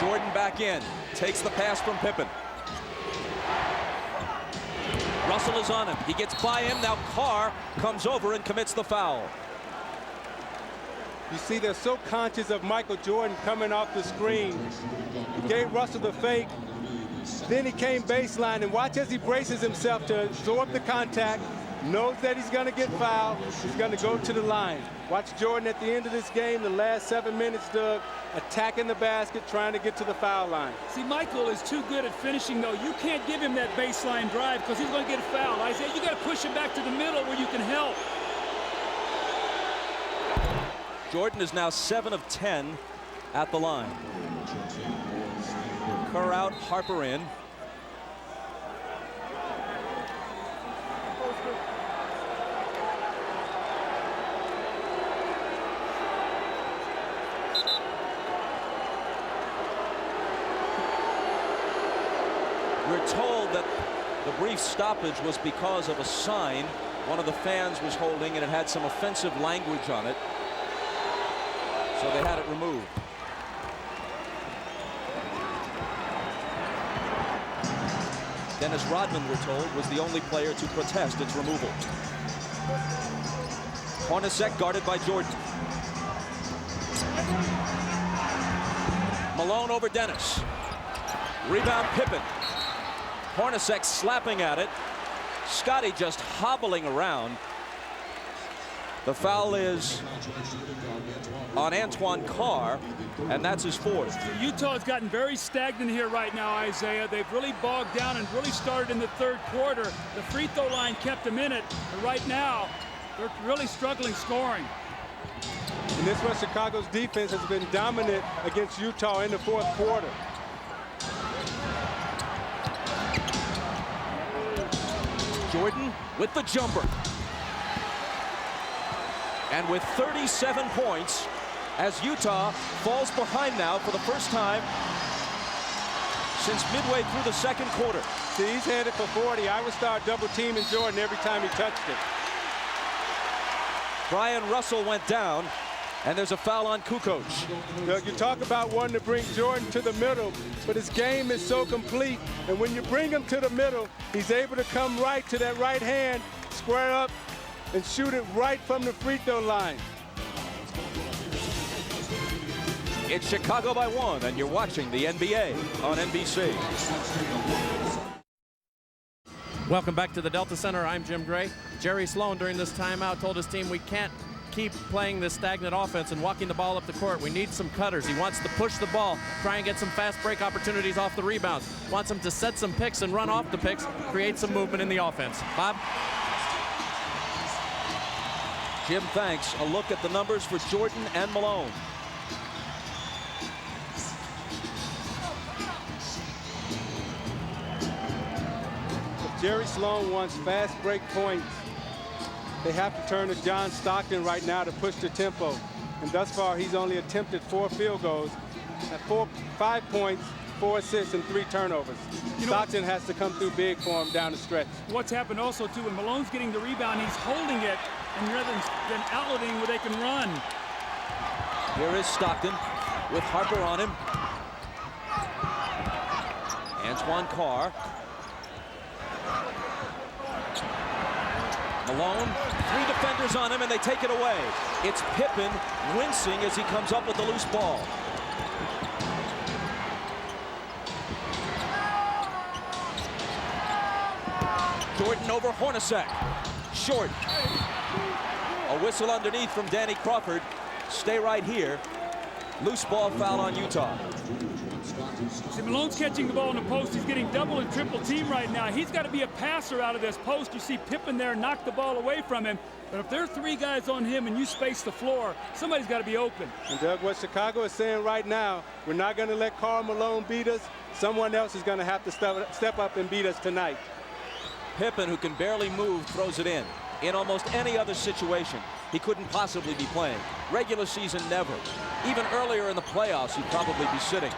Jordan back in. Takes the pass from Pippen. Russell is on him. He gets by him. Now Carr comes over and commits the foul. You see, they're so conscious of Michael Jordan coming off the screen. He gave Russell the fake. Then he came baseline, and watch as he braces himself to absorb the contact, knows that he's going to get fouled. He's going to go to the line. Watch Jordan at the end of this game, the last 7 minutes, Doug, attacking the basket, trying to get to the foul line. See, Michael is too good at finishing, though. You can't give him that baseline drive because he's going to get fouled. Isaiah, you got to push him back to the middle where you can help. Jordan is now 7 of 10 at the line. Kerr out, Harper in. We're told that the brief stoppage was because of a sign one of the fans was holding, and it had some offensive language on it. So they had it removed. Dennis Rodman, we're told, was the only player to protest its removal. Hornacek guarded by Jordan. Malone over Dennis. Rebound Pippen. Hornacek slapping at it. Scotty just hobbling around. The foul is on Antoine Karl, and that's his fourth. Utah's gotten very stagnant here right now, Isaiah. They've really bogged down and really started in the third quarter. The free throw line kept them in it, but right now they're really struggling scoring. And this was Chicago's defense has been dominant against Utah in the fourth quarter. Jordan with the jumper. And with 37 points, as Utah falls behind now for the first time since midway through the second quarter. See, he's headed for 40. I would start double teaming Jordan every time he touched it. Brian Russell went down, and there's a foul on Kukoc. Doug, you talk about wanting to bring Jordan to the middle, but his game is so complete. And when you bring him to the middle, he's able to come right to that right hand, square up, and shoot it right from the free throw line. It's Chicago by 1, and you're watching the NBA on NBC. Welcome back to the Delta Center. I'm Jim Gray. Jerry Sloan during this timeout told his team we can't keep playing this stagnant offense and walking the ball up the court. We need some cutters. He wants to push the ball, try and get some fast break opportunities off the rebounds. Wants them to set some picks and run off the picks, create some movement in the offense. Bob? Jim, thanks. A look at the numbers for Jordan and Malone. Jerry Sloan wants fast break points. They have to turn to John Stockton right now to push the tempo. And thus far, he's only attempted 4 field goals. At 5 points, 4 assists, and 3 turnovers. Stockton has to come through big for him down the stretch. What's happened also, too, when Malone's getting the rebound, he's holding it, and rather than outletting where they can run. Here is Stockton with Harper on him. Antoine Karl. Malone, 3 defenders on him, and they take it away. It's Pippen wincing as he comes up with the loose ball. Jordan over Hornacek. Short. A whistle underneath from Danny Crawford. Stay right here. Loose ball foul on Utah. See, Malone's catching the ball in the post. He's getting double and triple team right now. He's got to be a passer out of this post. You see Pippen there knock the ball away from him. But if there are 3 guys on him and you space the floor, somebody's got to be open. And Doug, what Chicago is saying right now, we're not going to let Karl Malone beat us. Someone else is going to have to step up and beat us tonight. Pippen, who can barely move, throws it in. In almost any other situation, he couldn't possibly be playing. Regular season, never. Even earlier in the playoffs, he'd probably be sitting.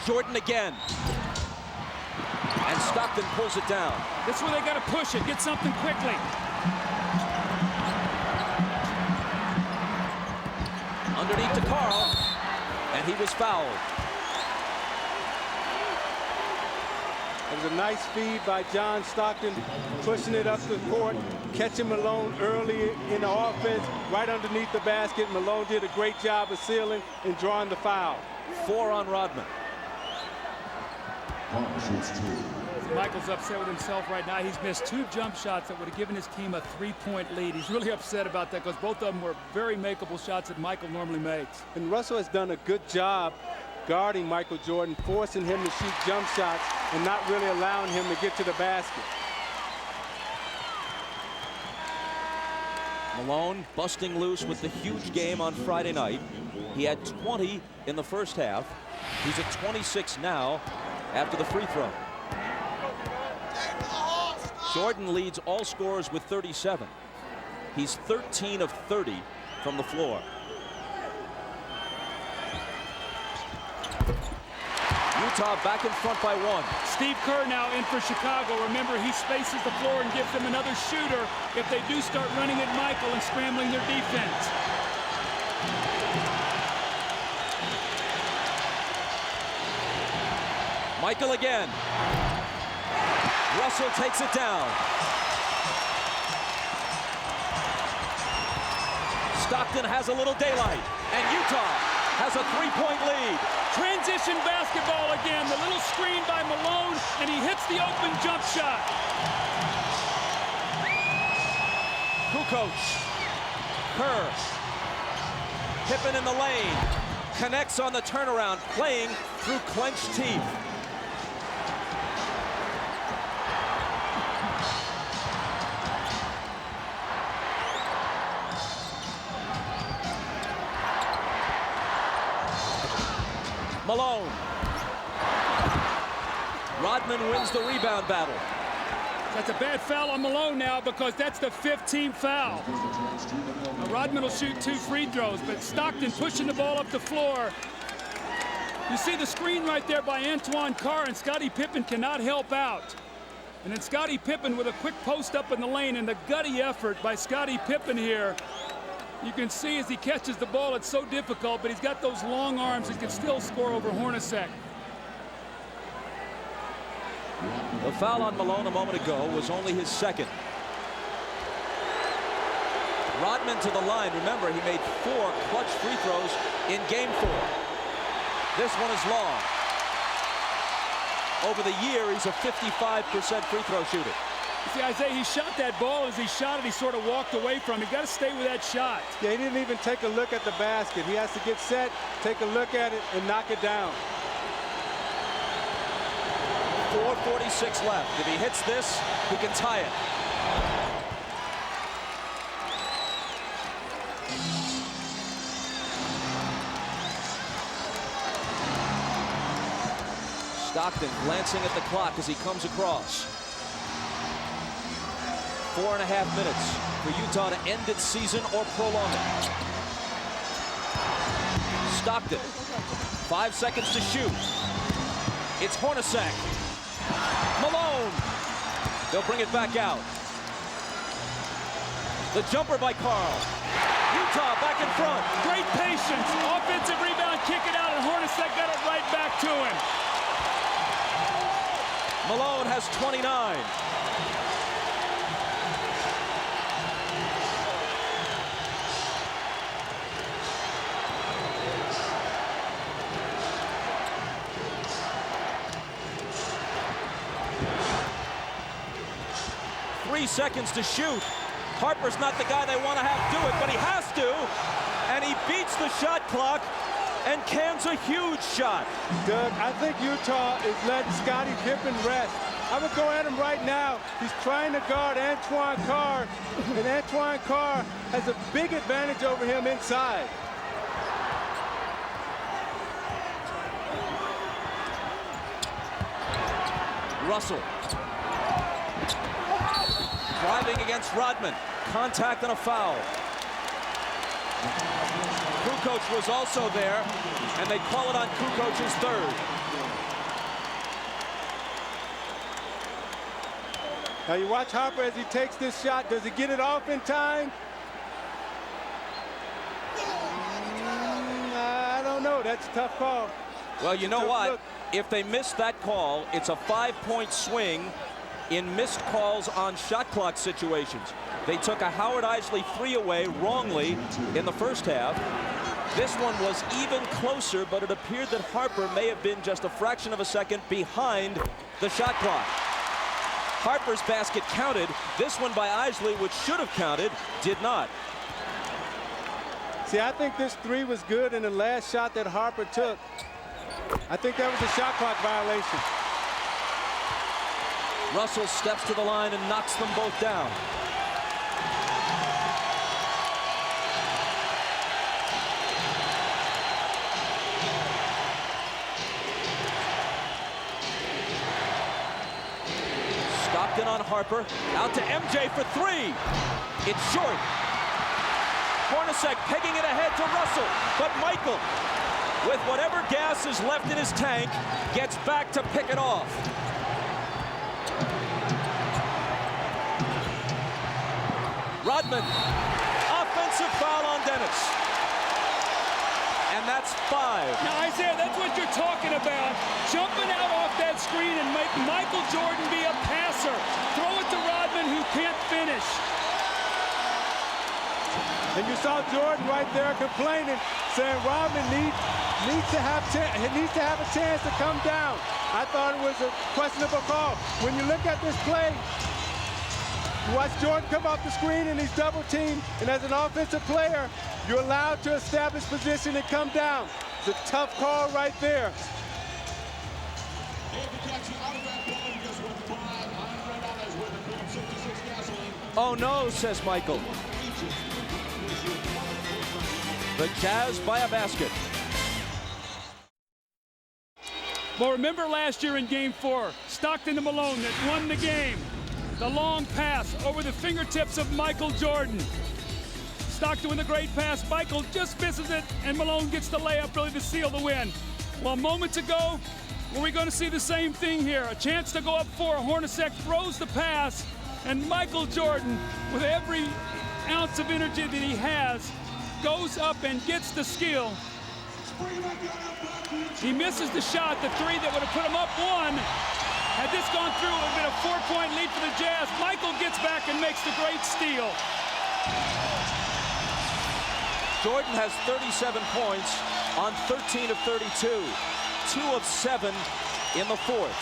Jordan again. And Stockton pulls it down. This is where they got to push it, get something quickly. Underneath to Karl, and he was fouled. It was a nice feed by John Stockton, pushing it up the court, catching Malone early in the offense, right underneath the basket. Malone did a great job of sealing and drawing the foul. 4 on Rodman. Michael's upset with himself right now. He's missed 2 jump shots that would have given his team a 3-point lead. He's really upset about that because both of them were very makeable shots that Michael normally makes. And Russell has done a good job guarding Michael Jordan, forcing him to shoot jump shots and not really allowing him to get to the basket. Malone busting loose with the huge game on Friday night. He had 20 in the first half. He's at 26 now after the free throw. Jordan leads all scorers with 37. He's 13 of 30 from the floor. Utah back in front by 1. Steve Kerr now in for Chicago. Remember, he spaces the floor and gives them another shooter if they do start running at Michael and scrambling their defense. Michael again. Russell takes it down. Stockton has a little daylight, and Utah has a 3-point lead. Transition basketball again. The little screen by Malone, and he hits the open jump shot. Kukoc. Kerr. Pippen in the lane. Connects on the turnaround, playing through clenched teeth. Malone. Rodman wins the rebound battle. That's a bad foul on Malone now because that's the 5th team foul. Now Rodman will shoot 2 free throws, but Stockton pushing the ball up the floor. You see the screen right there by Antoine Karl, and Scotty Pippen cannot help out. And then Scotty Pippen with a quick post up in the lane, and the gutty effort by Scotty Pippen here. You can see as he catches the ball, it's so difficult, but he's got those long arms and can still score over Hornacek. The foul on Malone a moment ago was only his 2nd. Rodman to the line. Remember, he made 4 clutch free throws in game 4. This one is long. Over the year, he's a 55% free throw shooter. See, Isaiah, he shot that ball. As he shot it, he sort of walked away from it. You got to stay with that shot. Yeah, he didn't even take a look at the basket. He has to get set, take a look at it, and knock it down. 4:46 left. If he hits this, he can tie it. Stockton glancing at the clock as he comes across. 4.5 minutes for Utah to end its season or prolong it. Stockton, 5 seconds to shoot. It's Hornacek. Malone. They'll bring it back out. The jumper by Karl. Utah back in front. Great patience. Offensive rebound, kick it out, and Hornacek got it right back to him. Malone has 29. Three seconds to shoot. Harper's not the guy they want to have do it, but he has to. And he beats the shot clock and cans a huge shot. Doug, I think Utah is letting Scotty Pippen rest. I would go at him right now. He's trying to guard Antoine Karl, and Antoine Karl has a big advantage over him inside. Russell. Driving against Rodman. Contact and a foul. Kukoc was also there, and they call it on Kukoc's 3rd. Now you watch Harper as he takes this shot. Does he get it off in time? I don't know. That's a tough call. Well, you know what? If they miss that call, it's a 5-point swing in missed calls on shot clock situations. They took a Howard Isley 3 away wrongly in the first half. This one was even closer, but it appeared that Harper may have been just a fraction of a second behind the shot clock. Harper's basket counted. This one by Isley, which should have counted, did not. See, I think this three was good, and the last shot that Harper took, I think that was a shot clock violation. Russell steps to the line and knocks them both down. Stockton on Harper, out to MJ for three. It's short. Hornacek pegging it ahead to Russell, but Michael, with whatever gas is left in his tank, gets back to pick it off. Rodman, offensive foul on Dennis. And that's 5. Now, Isaiah, that's what you're talking about. Jumping out off that screen and make Michael Jordan be a passer. Throw it to Rodman, who can't finish. And you saw Jordan right there complaining, saying Rodman needs to have a chance to come down. I thought it was a questionable call. When you look at this play, you watch Jordan come off the screen and he's double teamed, and as an offensive player, you're allowed to establish position and come down. It's a tough call right there. Oh no, says Michael. The Jazz by a basket. Well, remember last year in Game 4, Stockton to Malone that won the game. The long pass over the fingertips of Michael Jordan. Stockton with a great pass. Michael just misses it, and Malone gets the layup really to seal the win. Well, moments ago, were we going to see the same thing here? A chance to go up 4. Hornacek throws the pass, and Michael Jordan, with every ounce of energy that he has, goes up and gets the steal. He misses the shot, the three that would have put him up 1. Had this gone through, it would have been a 4-point lead for the Jazz. Michael gets back and makes the great steal. Jordan has 37 points on 13 of 32. 2 of 7 in the fourth.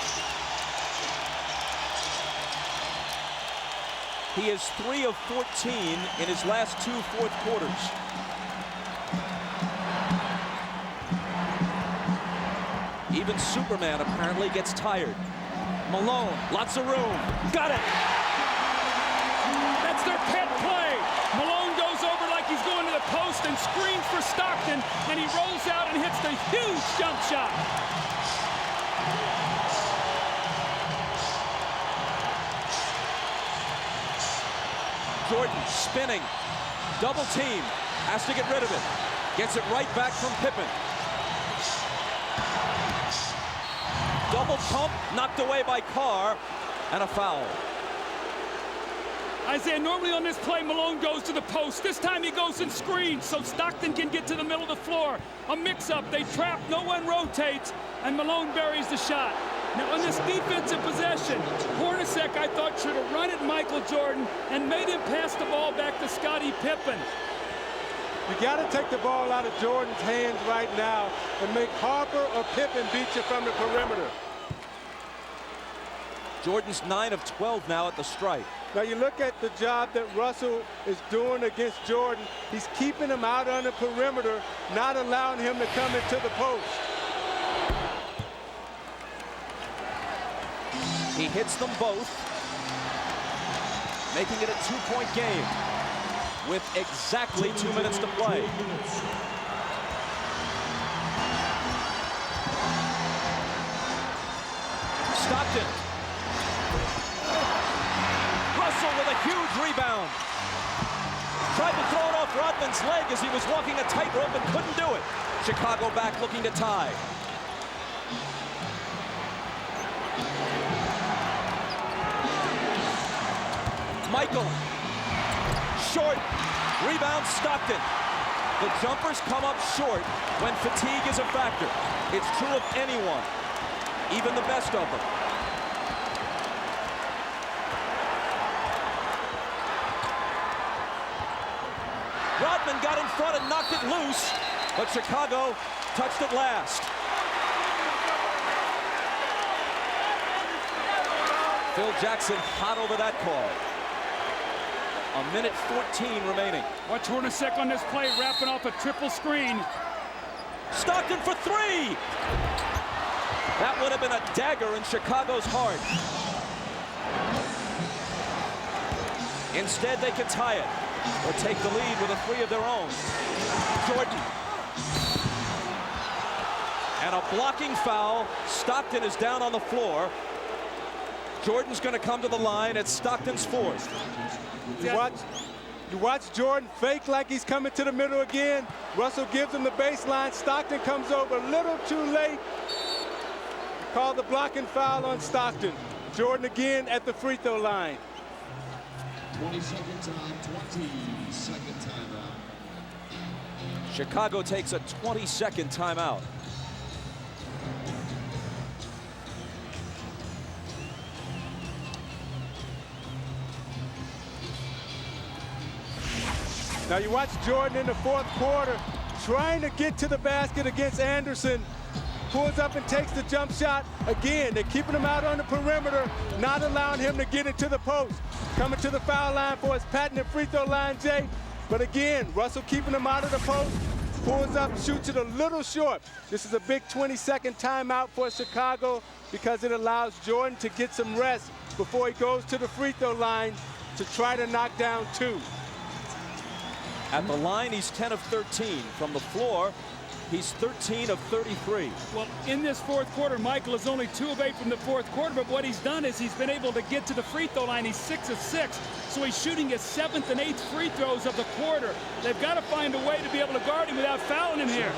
He is 3 of 14 in his last 2 fourth quarters. Even Superman apparently gets tired. Malone, lots of room. Got it. That's their pet play. Malone goes over like he's going to the post and screens for Stockton, and he rolls out and hits the huge jump shot. Jordan spinning, double team, has to get rid of it. Gets it right back from Pippen. Double pump, knocked away by Karl, and a foul. Isaiah, normally on this play, Malone goes to the post. This time he goes and screens so Stockton can get to the middle of the floor. A mix-up, they trap, no one rotates, and Malone buries the shot. Now on this defensive possession, Hornacek, I thought, should have run at Michael Jordan and made him pass the ball back to Scotty Pippen. You got to take the ball out of Jordan's hands right now and make Harper or Pippen beat you from the perimeter. Jordan's 9 of 12 now at the stripe. Now you look at the job that Russell is doing against Jordan. He's keeping him out on the perimeter, not allowing him to come into the post. He hits them both, making it a 2-point game with exactly 2 minutes to play. Stockton. Russell with a huge rebound. Tried to throw it off Rodman's leg as he was walking a tightrope and couldn't do it. Chicago back looking to tie. Michael. Short. Rebound Stockton. The jumpers come up short when fatigue is a factor. It's true of anyone, even the best of them. Rodman got in front and knocked it loose, but Chicago touched it last. Phil Jackson hot over that call. A minute 14 remaining. Watch Hornacek on this play, wrapping off a triple screen. Stockton for three. That would have been a dagger in Chicago's heart. Instead, they can tie it or take the lead with a three of their own. Jordan. And a blocking foul. Stockton is down on the floor. Jordan's going to come to the line at Stockton's fourth. You watch Jordan fake like he's coming to the middle again. Russell gives him the baseline. Stockton comes over a little too late. Call the blocking foul on Stockton. Jordan again at the free throw line. 20-second time, 20-second timeout. Chicago takes a 20-second timeout. Now you watch Jordan in the fourth quarter trying to get to the basket against Anderson. Pulls up and takes the jump shot. Again, they're keeping him out on the perimeter, not allowing him to get into the post. Coming to the foul line for his patented free throw line, Jay. But again, Russell keeping him out of the post. Pulls up, shoots it a little short. This is a big 20-second timeout for Chicago because it allows Jordan to get some rest before he goes to the free throw line to try to knock down two. At the line, he's 10 of 13. From the floor, he's 13 of 33. Well, in this fourth quarter, Michael is only 2 of 8 from the fourth quarter, but what he's done is he's been able to get to the free throw line. He's 6 of 6, so he's shooting his 7th and 8th free throws of the quarter. They've got to find a way to be able to guard him without fouling him here.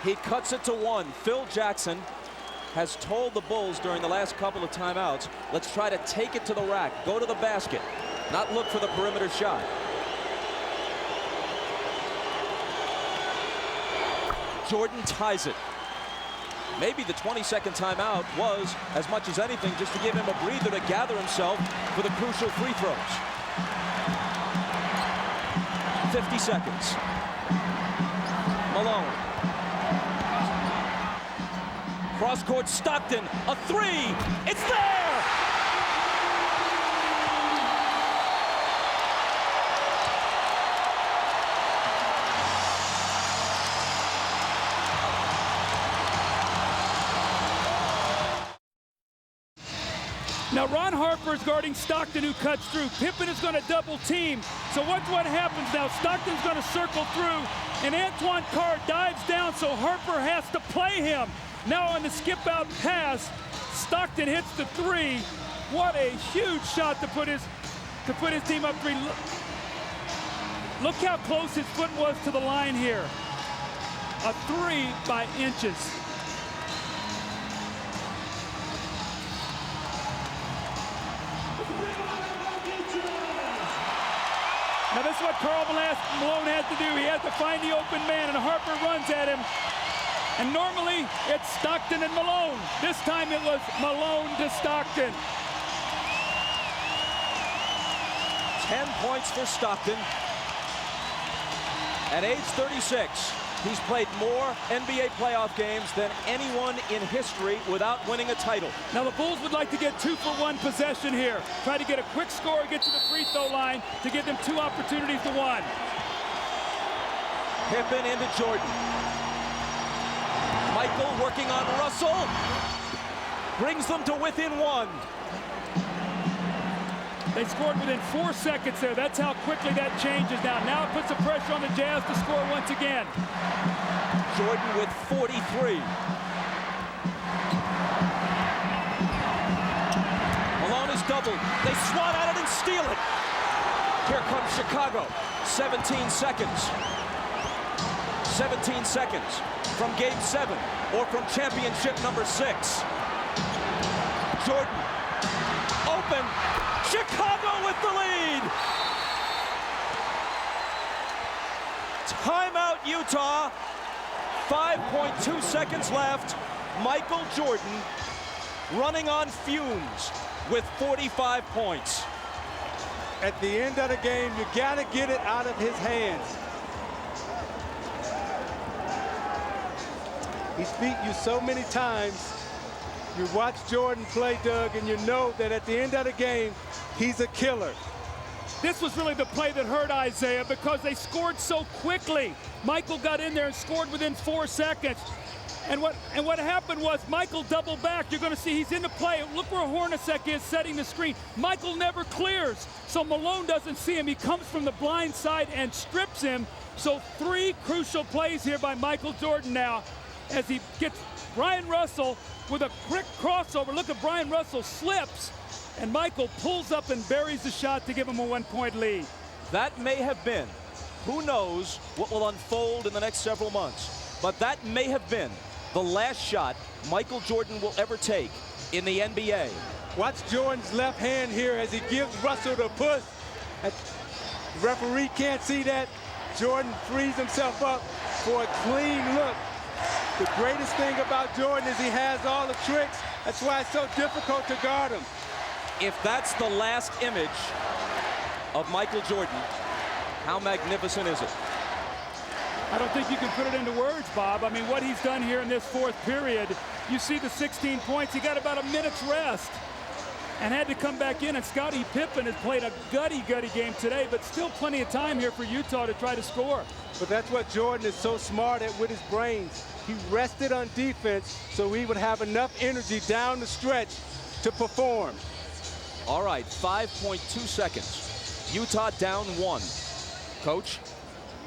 He cuts it to 1. Phil Jackson has told the Bulls during the last couple of timeouts, let's try to take it to the rack, go to the basket, not look for the perimeter shot. Jordan ties it. Maybe the 20-second timeout was, as much as anything, just to give him a breather to gather himself for the crucial free throws. 50 seconds. Malone. Cross-court Stockton, a three, it's there! Now Ron Harper is guarding Stockton, who cuts through. Pippen is going to double team. So watch what happens now. Stockton's going to circle through, and Karl dives down, so Harper has to play him. Now on the skip-out pass, Stockton hits the three. What a huge shot to put his team up 3. Look how close his foot was to the line here. A 3 by inches. Now this is what Karl Malone has to do. He has to find the open man, and Harper runs at him. And normally, it's Stockton and Malone. This time it was Malone to Stockton. 10 points for Stockton. At age 36, he's played more NBA playoff games than anyone in history without winning a title. Now the Bulls would like to get 2-for-1 possession here. Try to get a quick score, get to the free throw line to give them 2 opportunities to 1. Pippen into Jordan. Michael working on Russell. Brings them to within 1. They scored within 4 seconds there. That's how quickly that changes now. Now it puts the pressure on the Jazz to score once again. Jordan with 43. Malone is doubled. They swat at it and steal it. Here comes Chicago. 17 seconds. 17 seconds from Game 7 or from championship number 6. Jordan open. Chicago with the lead. Timeout, Utah. 5.2 seconds left. Michael Jordan running on fumes with 45 points. At the end of the game, you got to get it out of his hands. He's beat you so many times. You watch Jordan play, Doug, and you know that at the end of the game, he's a killer. This was really the play that hurt Isaiah because they scored so quickly. Michael got in there and scored within 4 seconds. And what happened was Michael doubled back. You're going to see he's in the play. Look where Hornacek is setting the screen. Michael never clears, so Malone doesn't see him. He comes from the blind side and strips him. So 3 crucial plays here by Michael Jordan now as he gets Brian Russell with a quick crossover. Look at Brian Russell slips, and Michael pulls up and buries the shot to give him a 1-point lead. That may have been, who knows what will unfold in the next several months, but that may have been the last shot Michael Jordan will ever take in the NBA. Watch Jordan's left hand here as he gives Russell the push. The referee can't see that. Jordan frees himself up for a clean look. The greatest thing about Jordan is he has all the tricks. That's why it's so difficult to guard him. If that's the last image of Michael Jordan, how magnificent is it? I don't think you can put it into words, Bob. I mean, what he's done here in this 4th period, you see the 16 points. He got about a minute's rest and had to come back in. And Scotty Pippen has played a gutty game today, but still plenty of time here for Utah to try to score. But that's what Jordan is so smart at with his brains. He rested on defense so he would have enough energy down the stretch to perform. All right, 5.2 seconds. Utah down 1. Coach?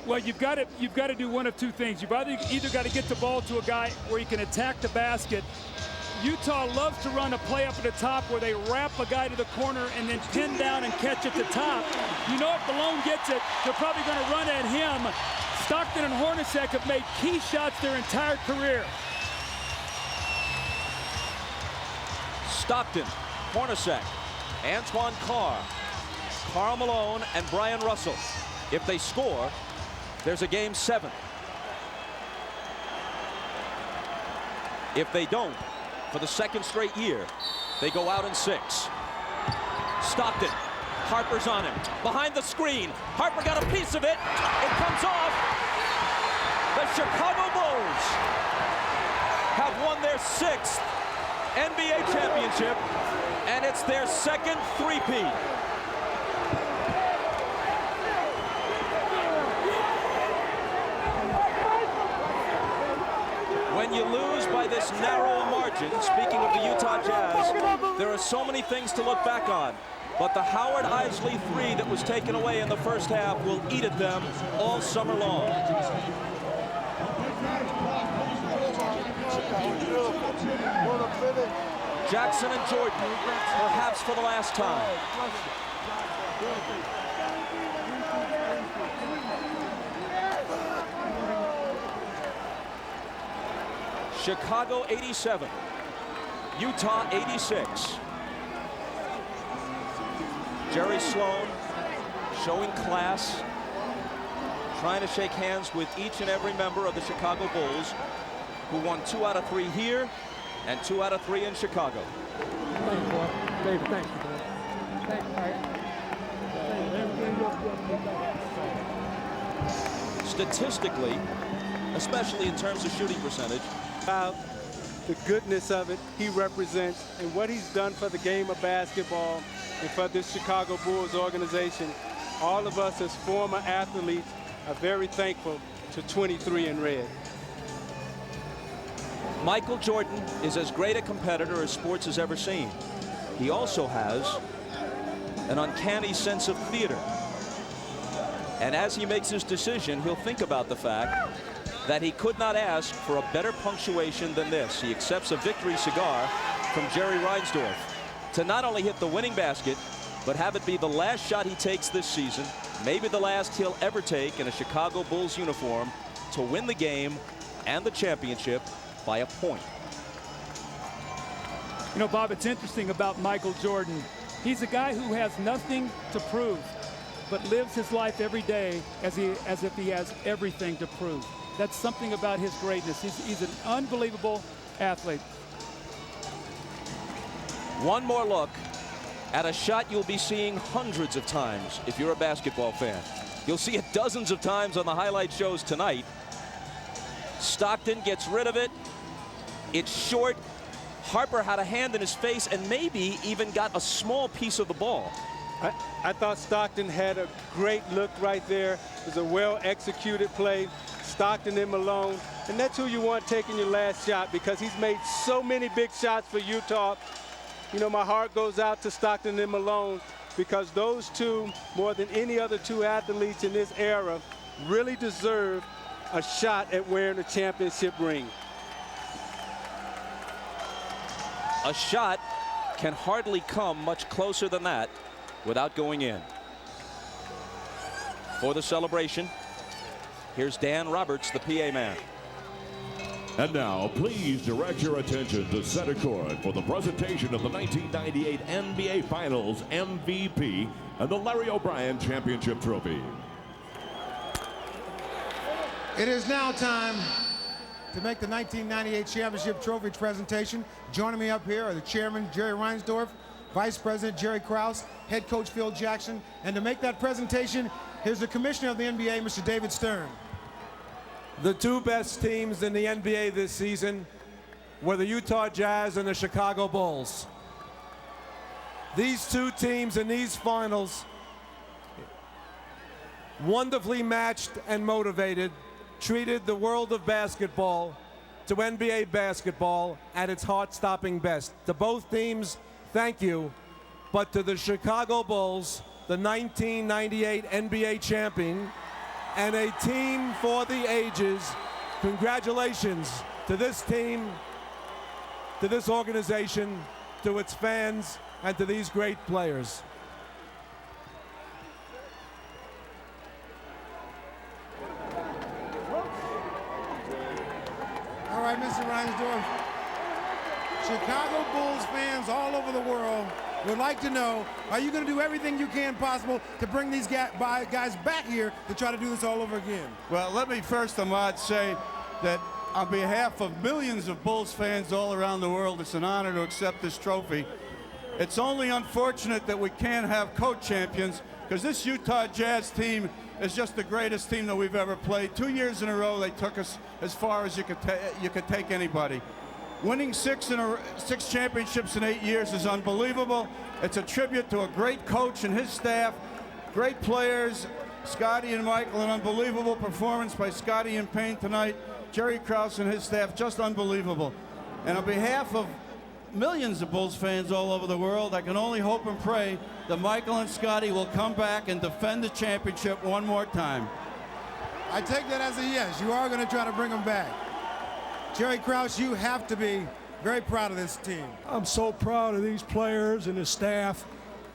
Well, you've got to do one of 2 things. You've either got to get the ball to a guy where he can attack the basket. Utah loves to run a play up at the top where they wrap a guy to the corner and then pin down and catch at the top. You know if Malone gets it, they're probably going to run at him. Stockton and Hornacek have made key shots their entire career. Stockton, Hornacek, Antoine Carr, Karl Malone, and Brian Russell. If they score, there's a game 7. If they don't, for the 2nd straight year, they go out in 6. Stockton, Harper's on him, behind the screen. Harper got a piece of it. It comes off. The Chicago Bulls have won their 6th NBA championship, and it's their 2nd three-peat. When you lose by this narrow margin, speaking of the Utah Jazz, there are so many things to look back on. But the Howard Isley 3 that was taken away in the first half will eat at them all summer long. Jackson and Jordan, perhaps for the last time. Chicago 87, Utah 86. Jerry Sloan showing class, trying to shake hands with each and every member of the Chicago Bulls, who won 2 out of 3 here and 2 out of 3 in Chicago. Thank you, boy. David, thank you, boy. Thank you. Statistically, especially in terms of shooting percentage, about the goodness of it he represents and what he's done for the game of basketball and for this Chicago Bulls organization. All of us as former athletes are very thankful to 23 in red. Michael Jordan is as great a competitor as sports has ever seen. He also has an uncanny sense of theater. And as he makes his decision, he'll think about the fact that he could not ask for a better punctuation than this. He accepts a victory cigar from Jerry Reinsdorf to not only hit the winning basket, but have it be the last shot he takes this season, maybe the last he'll ever take in a Chicago Bulls uniform, to win the game and the championship by a point. You know, Bob, it's interesting about Michael Jordan. He's a guy who has nothing to prove, but lives his life every day as if he has everything to prove. That's something about his greatness. He's an unbelievable athlete. One more look at a shot you'll be seeing hundreds of times if you're a basketball fan. You'll see it dozens of times on the highlight shows tonight. Stockton gets rid of it, It's short. Harper had a hand in his face and maybe even got a small piece of the ball. I thought Stockton had a great look right there. It was a well-executed play. Stockton and Malone. And that's who you want taking your last shot, because he's made so many big shots for Utah. You know, my heart goes out to Stockton and Malone, because those two, more than any other two athletes in this era, really deserve a shot at wearing a championship ring. A shot can hardly come much closer than that without going in. For the celebration, here's Dan Roberts, the PA man. And now, please direct your attention to center court for the presentation of the 1998 NBA Finals MVP and the Larry O'Brien Championship Trophy. It is now time to make the 1998 Championship Trophy presentation. Joining me up here are the chairman, Jerry Reinsdorf, Vice President Jerry Krause, Head Coach Phil Jackson, and to make that presentation, here's the Commissioner of the NBA, Mr. David Stern. The two best teams in the NBA this season were the Utah Jazz and the Chicago Bulls. These two teams in these finals, wonderfully matched and motivated, treated the world of basketball to NBA basketball at its heart-stopping best. To both teams, thank you. But to the Chicago Bulls, the 1998 NBA champion, and a team for the ages, congratulations to this team, to this organization, to its fans, and to these great players. All right, Mr. Reinsdorf. Chicago Bulls fans all over the world would like to know, are you going to do everything you can possible to bring these guys back here to try to do this all over again? Well, let me first, Ahmad, say that on behalf of millions of Bulls fans all around the world, it's an honor to accept this trophy. It's only unfortunate that we can't have co-champions, because this Utah Jazz team is just the greatest team that we've ever played. 2 years in a row, they took us as far as you could take anybody. Winning six championships in 8 years is unbelievable. It's a tribute to a great coach and his staff, great players, Scotty and Michael, an unbelievable performance by Scotty and Payne tonight, Jerry Krause and his staff, just unbelievable. And on behalf of millions of Bulls fans all over the world, I can only hope and pray that Michael and Scotty will come back and defend the championship one more time. I take that as a yes. You are going to try to bring them back. Jerry Krause, you have to be very proud of this team. I'm so proud of these players and the staff.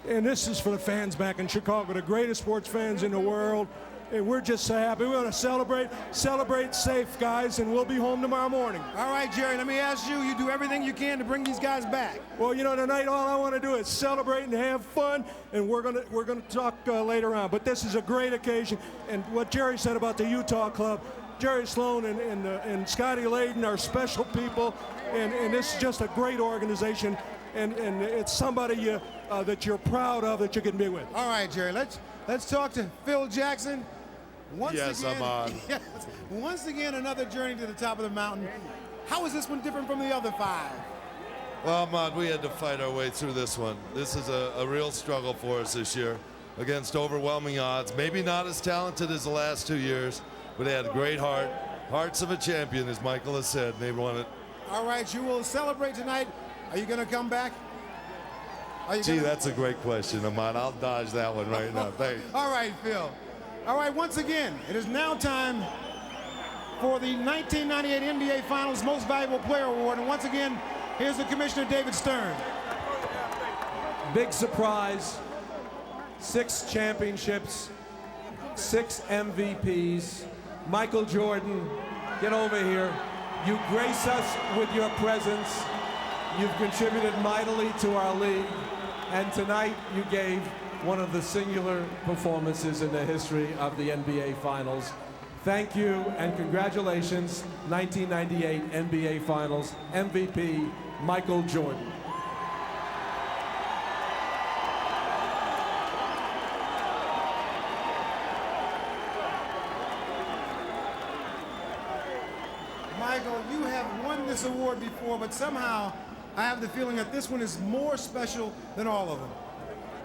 And this is for the fans back in Chicago, the greatest sports fans in the world. And we're just so happy. We're going to celebrate safe, guys, and we'll be home tomorrow morning. All right, Jerry, let me ask you, you do everything you can to bring these guys back. Well, you know, tonight all I want to do is celebrate and have fun, and we're going to talk later on. But this is a great occasion. And what Jerry said about the Utah club, Jerry Sloan and Scotty Layden are special people, and this is just a great organization, and it's somebody that you're proud of that you can be with. All right, Jerry, let's talk to Phil Jackson. Yes, I'm on. Once again, another journey to the top of the mountain. How is this one different from the other five? Well, Ahmad, we had to fight our way through this one. This is a real struggle for us this year against overwhelming odds. Maybe not as talented as the last 2 years, but they had a great heart. Hearts of a champion, as Michael has said. They won it. All right, you will celebrate tonight. Are you going to come back? Gee, that's a great question, Ahmad. I'll dodge that one right now. Thanks. All right, Phil. All right, once again, it is now time for the 1998 NBA Finals Most Valuable Player Award. And once again, here's the Commissioner, David Stern. Big surprise. 6 championships, 6 MVPs. Michael Jordan, get over here. You grace us with your presence. You've contributed mightily to our league. And tonight you gave one of the singular performances in the history of the NBA Finals. Thank you and congratulations, 1998 NBA Finals MVP, Michael Jordan. Michael, you have won this award before, but somehow I have the feeling that this one is more special than all of them.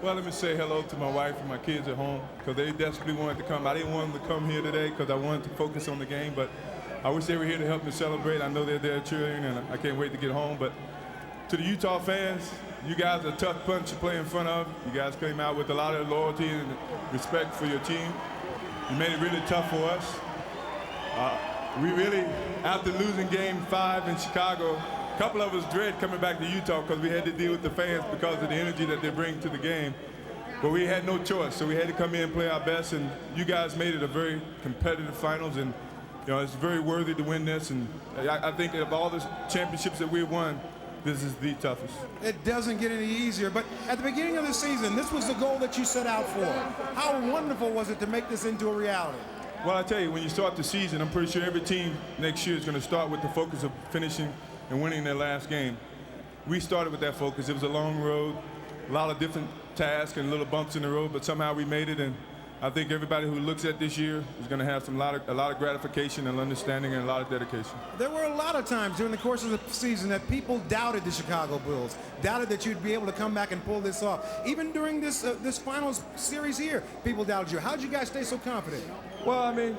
Well, let me say hello to my wife and my kids at home because they desperately wanted to come. I didn't want them to come here today because I wanted to focus on the game, but I wish they were here to help me celebrate. I know they're there cheering, and I can't wait to get home. But to the Utah fans, you guys are a tough bunch to play in front of. You guys came out with a lot of loyalty and respect for your team. You made it really tough for us. We really, after losing Game 5 in Chicago, a couple of us dread coming back to Utah because we had to deal with the fans because of the energy that they bring to the game. But we had no choice, so we had to come in and play our best, and you guys made it a very competitive finals, and it's very worthy to win this, and I think of all the championships that we've won, this is the toughest. It doesn't get any easier, but at the beginning of the season, this was the goal that you set out for. How wonderful was it to make this into a reality? Well, I tell you, when you start the season, I'm pretty sure every team next year is going to start with the focus of finishing and winning their last game. We started with that focus. It was a long road, a lot of different tasks and little bumps in the road, but somehow we made it, and I think everybody who looks at this year is going to have a lot of gratification and understanding and a lot of dedication. There were a lot of times during the course of the season that people doubted the Chicago Bulls, doubted that you'd be able to come back and pull this off. Even during this finals series here, people doubted you. How did you guys stay so confident? Well, I mean,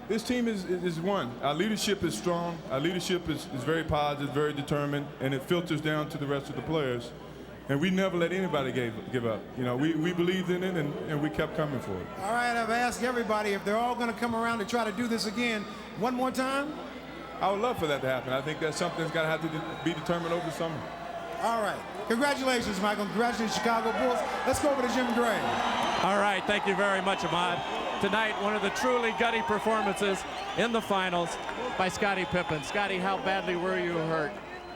this team is one. Our leadership is strong. Our leadership is very positive, very determined, and it filters down to the rest of the players. And we never let anybody give up. We believed in it, and we kept coming for it. All right, I've asked everybody if they're all going to come around to try to do this again. One more time? I would love for that to happen. I think that's something that's got to have to be determined over the summer. All right. Congratulations, Michael. Congratulations, Chicago Bulls. Let's go over to Jim Gray. All right, thank you very much, Ahmad. Tonight, one of the truly gutty performances in the finals by Scotty Pippen. Scotty, how badly were you hurt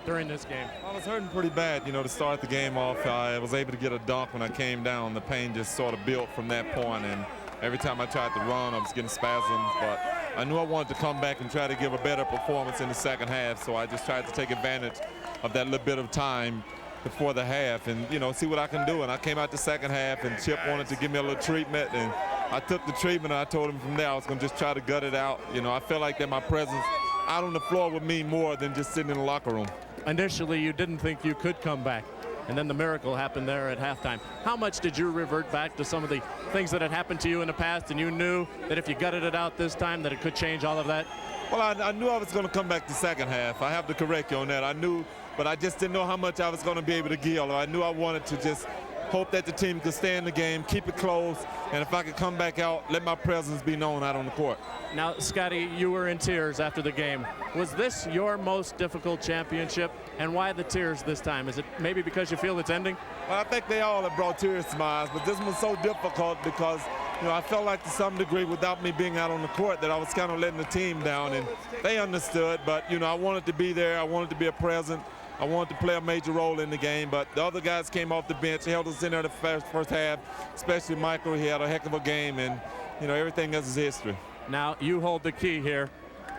during this game? I was hurting pretty bad, to start the game off. I was able to get a dunk when I came down. The pain just sort of built from that point, and every time I tried to run, I was getting spasms, but I knew I wanted to come back and try to give a better performance in the second half, so I just tried to take advantage of that little bit of time before the half and, see what I can do. And I came out the second half, and Chip wanted to give me a little treatment, and I took the treatment, and I told him from there I was going to just try to gut it out. I felt like that my presence out on the floor would mean more than just sitting in the locker room. Initially, you didn't think you could come back, and then the miracle happened there at halftime. How much did you revert back to some of the things that had happened to you in the past, and you knew that if you gutted it out this time that it could change all of that? Well, I knew I was going to come back the second half. I have to correct you on that. I knew, but I just didn't know how much I was going to be able to give. I knew I wanted to just hope that the team could stay in the game, keep it close, and if I could come back out, let my presence be known out on the court. Now, Scotty, you were in tears after the game. Was this your most difficult championship, and why the tears this time? Is it maybe because you feel it's ending? Well, I think they all have brought tears to my eyes, but this one was so difficult because, I felt like to some degree without me being out on the court that I was kind of letting the team down, and they understood, but, I wanted to be there. I wanted to be a present. I wanted to play a major role in the game, but the other guys came off the bench. They held us in there the first half, especially Michael. He had a heck of a game, and, everything else is history. Now, you hold the key here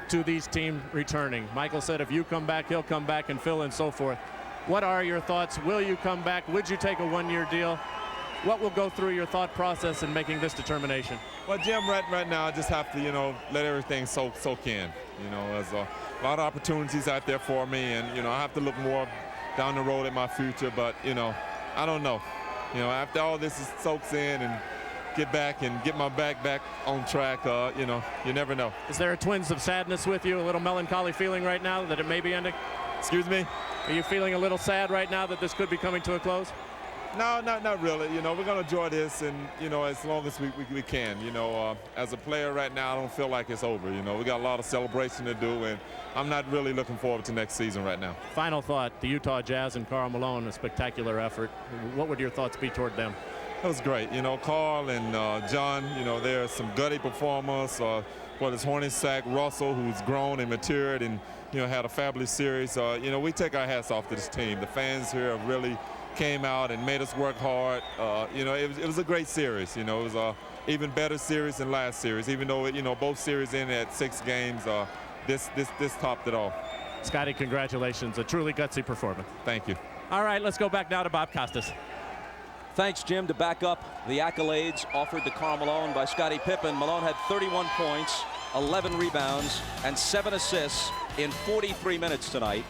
to these teams returning. Michael said if you come back, he'll come back, and Phil and so forth. What are your thoughts? Will you come back? Would you take a one-year deal? What will go through your thought process in making this determination? Well, Jim, right now I just have to, let everything soak in. There's a lot of opportunities out there for me, and, I have to look more down the road at my future, but, I don't know. After all this soaks in and get back and get my back on track, you never know. Is there a twinge of sadness with you, a little melancholy feeling right now that it may be ending? Excuse me? Are you feeling a little sad right now that this could be coming to a close? No, not really. We're going to enjoy this, and, as long as we can. As a player right now, I don't feel like it's over. We got a lot of celebration to do, and I'm not really looking forward to next season right now. Final thought, the Utah Jazz and Karl Malone, a spectacular effort. What would your thoughts be toward them? It was great. Karl and John, they're some gutty performers. Whether it's Hornacek, Russell, who's grown and matured and, had a fabulous series. We take our hats off to this team. The fans here have really came out and made us work hard. It was a great series. It was a even better series than last series, even though, both series ended at 6 games. This topped it all. Scotty, congratulations. A truly gutsy performance. Thank you. All right, let's go back now to Bob Costas. Thanks, Jim. To back up the accolades offered to Karl Malone by Scottie Pippen, Malone had 31 points, 11 rebounds, and 7 assists in 43 minutes tonight.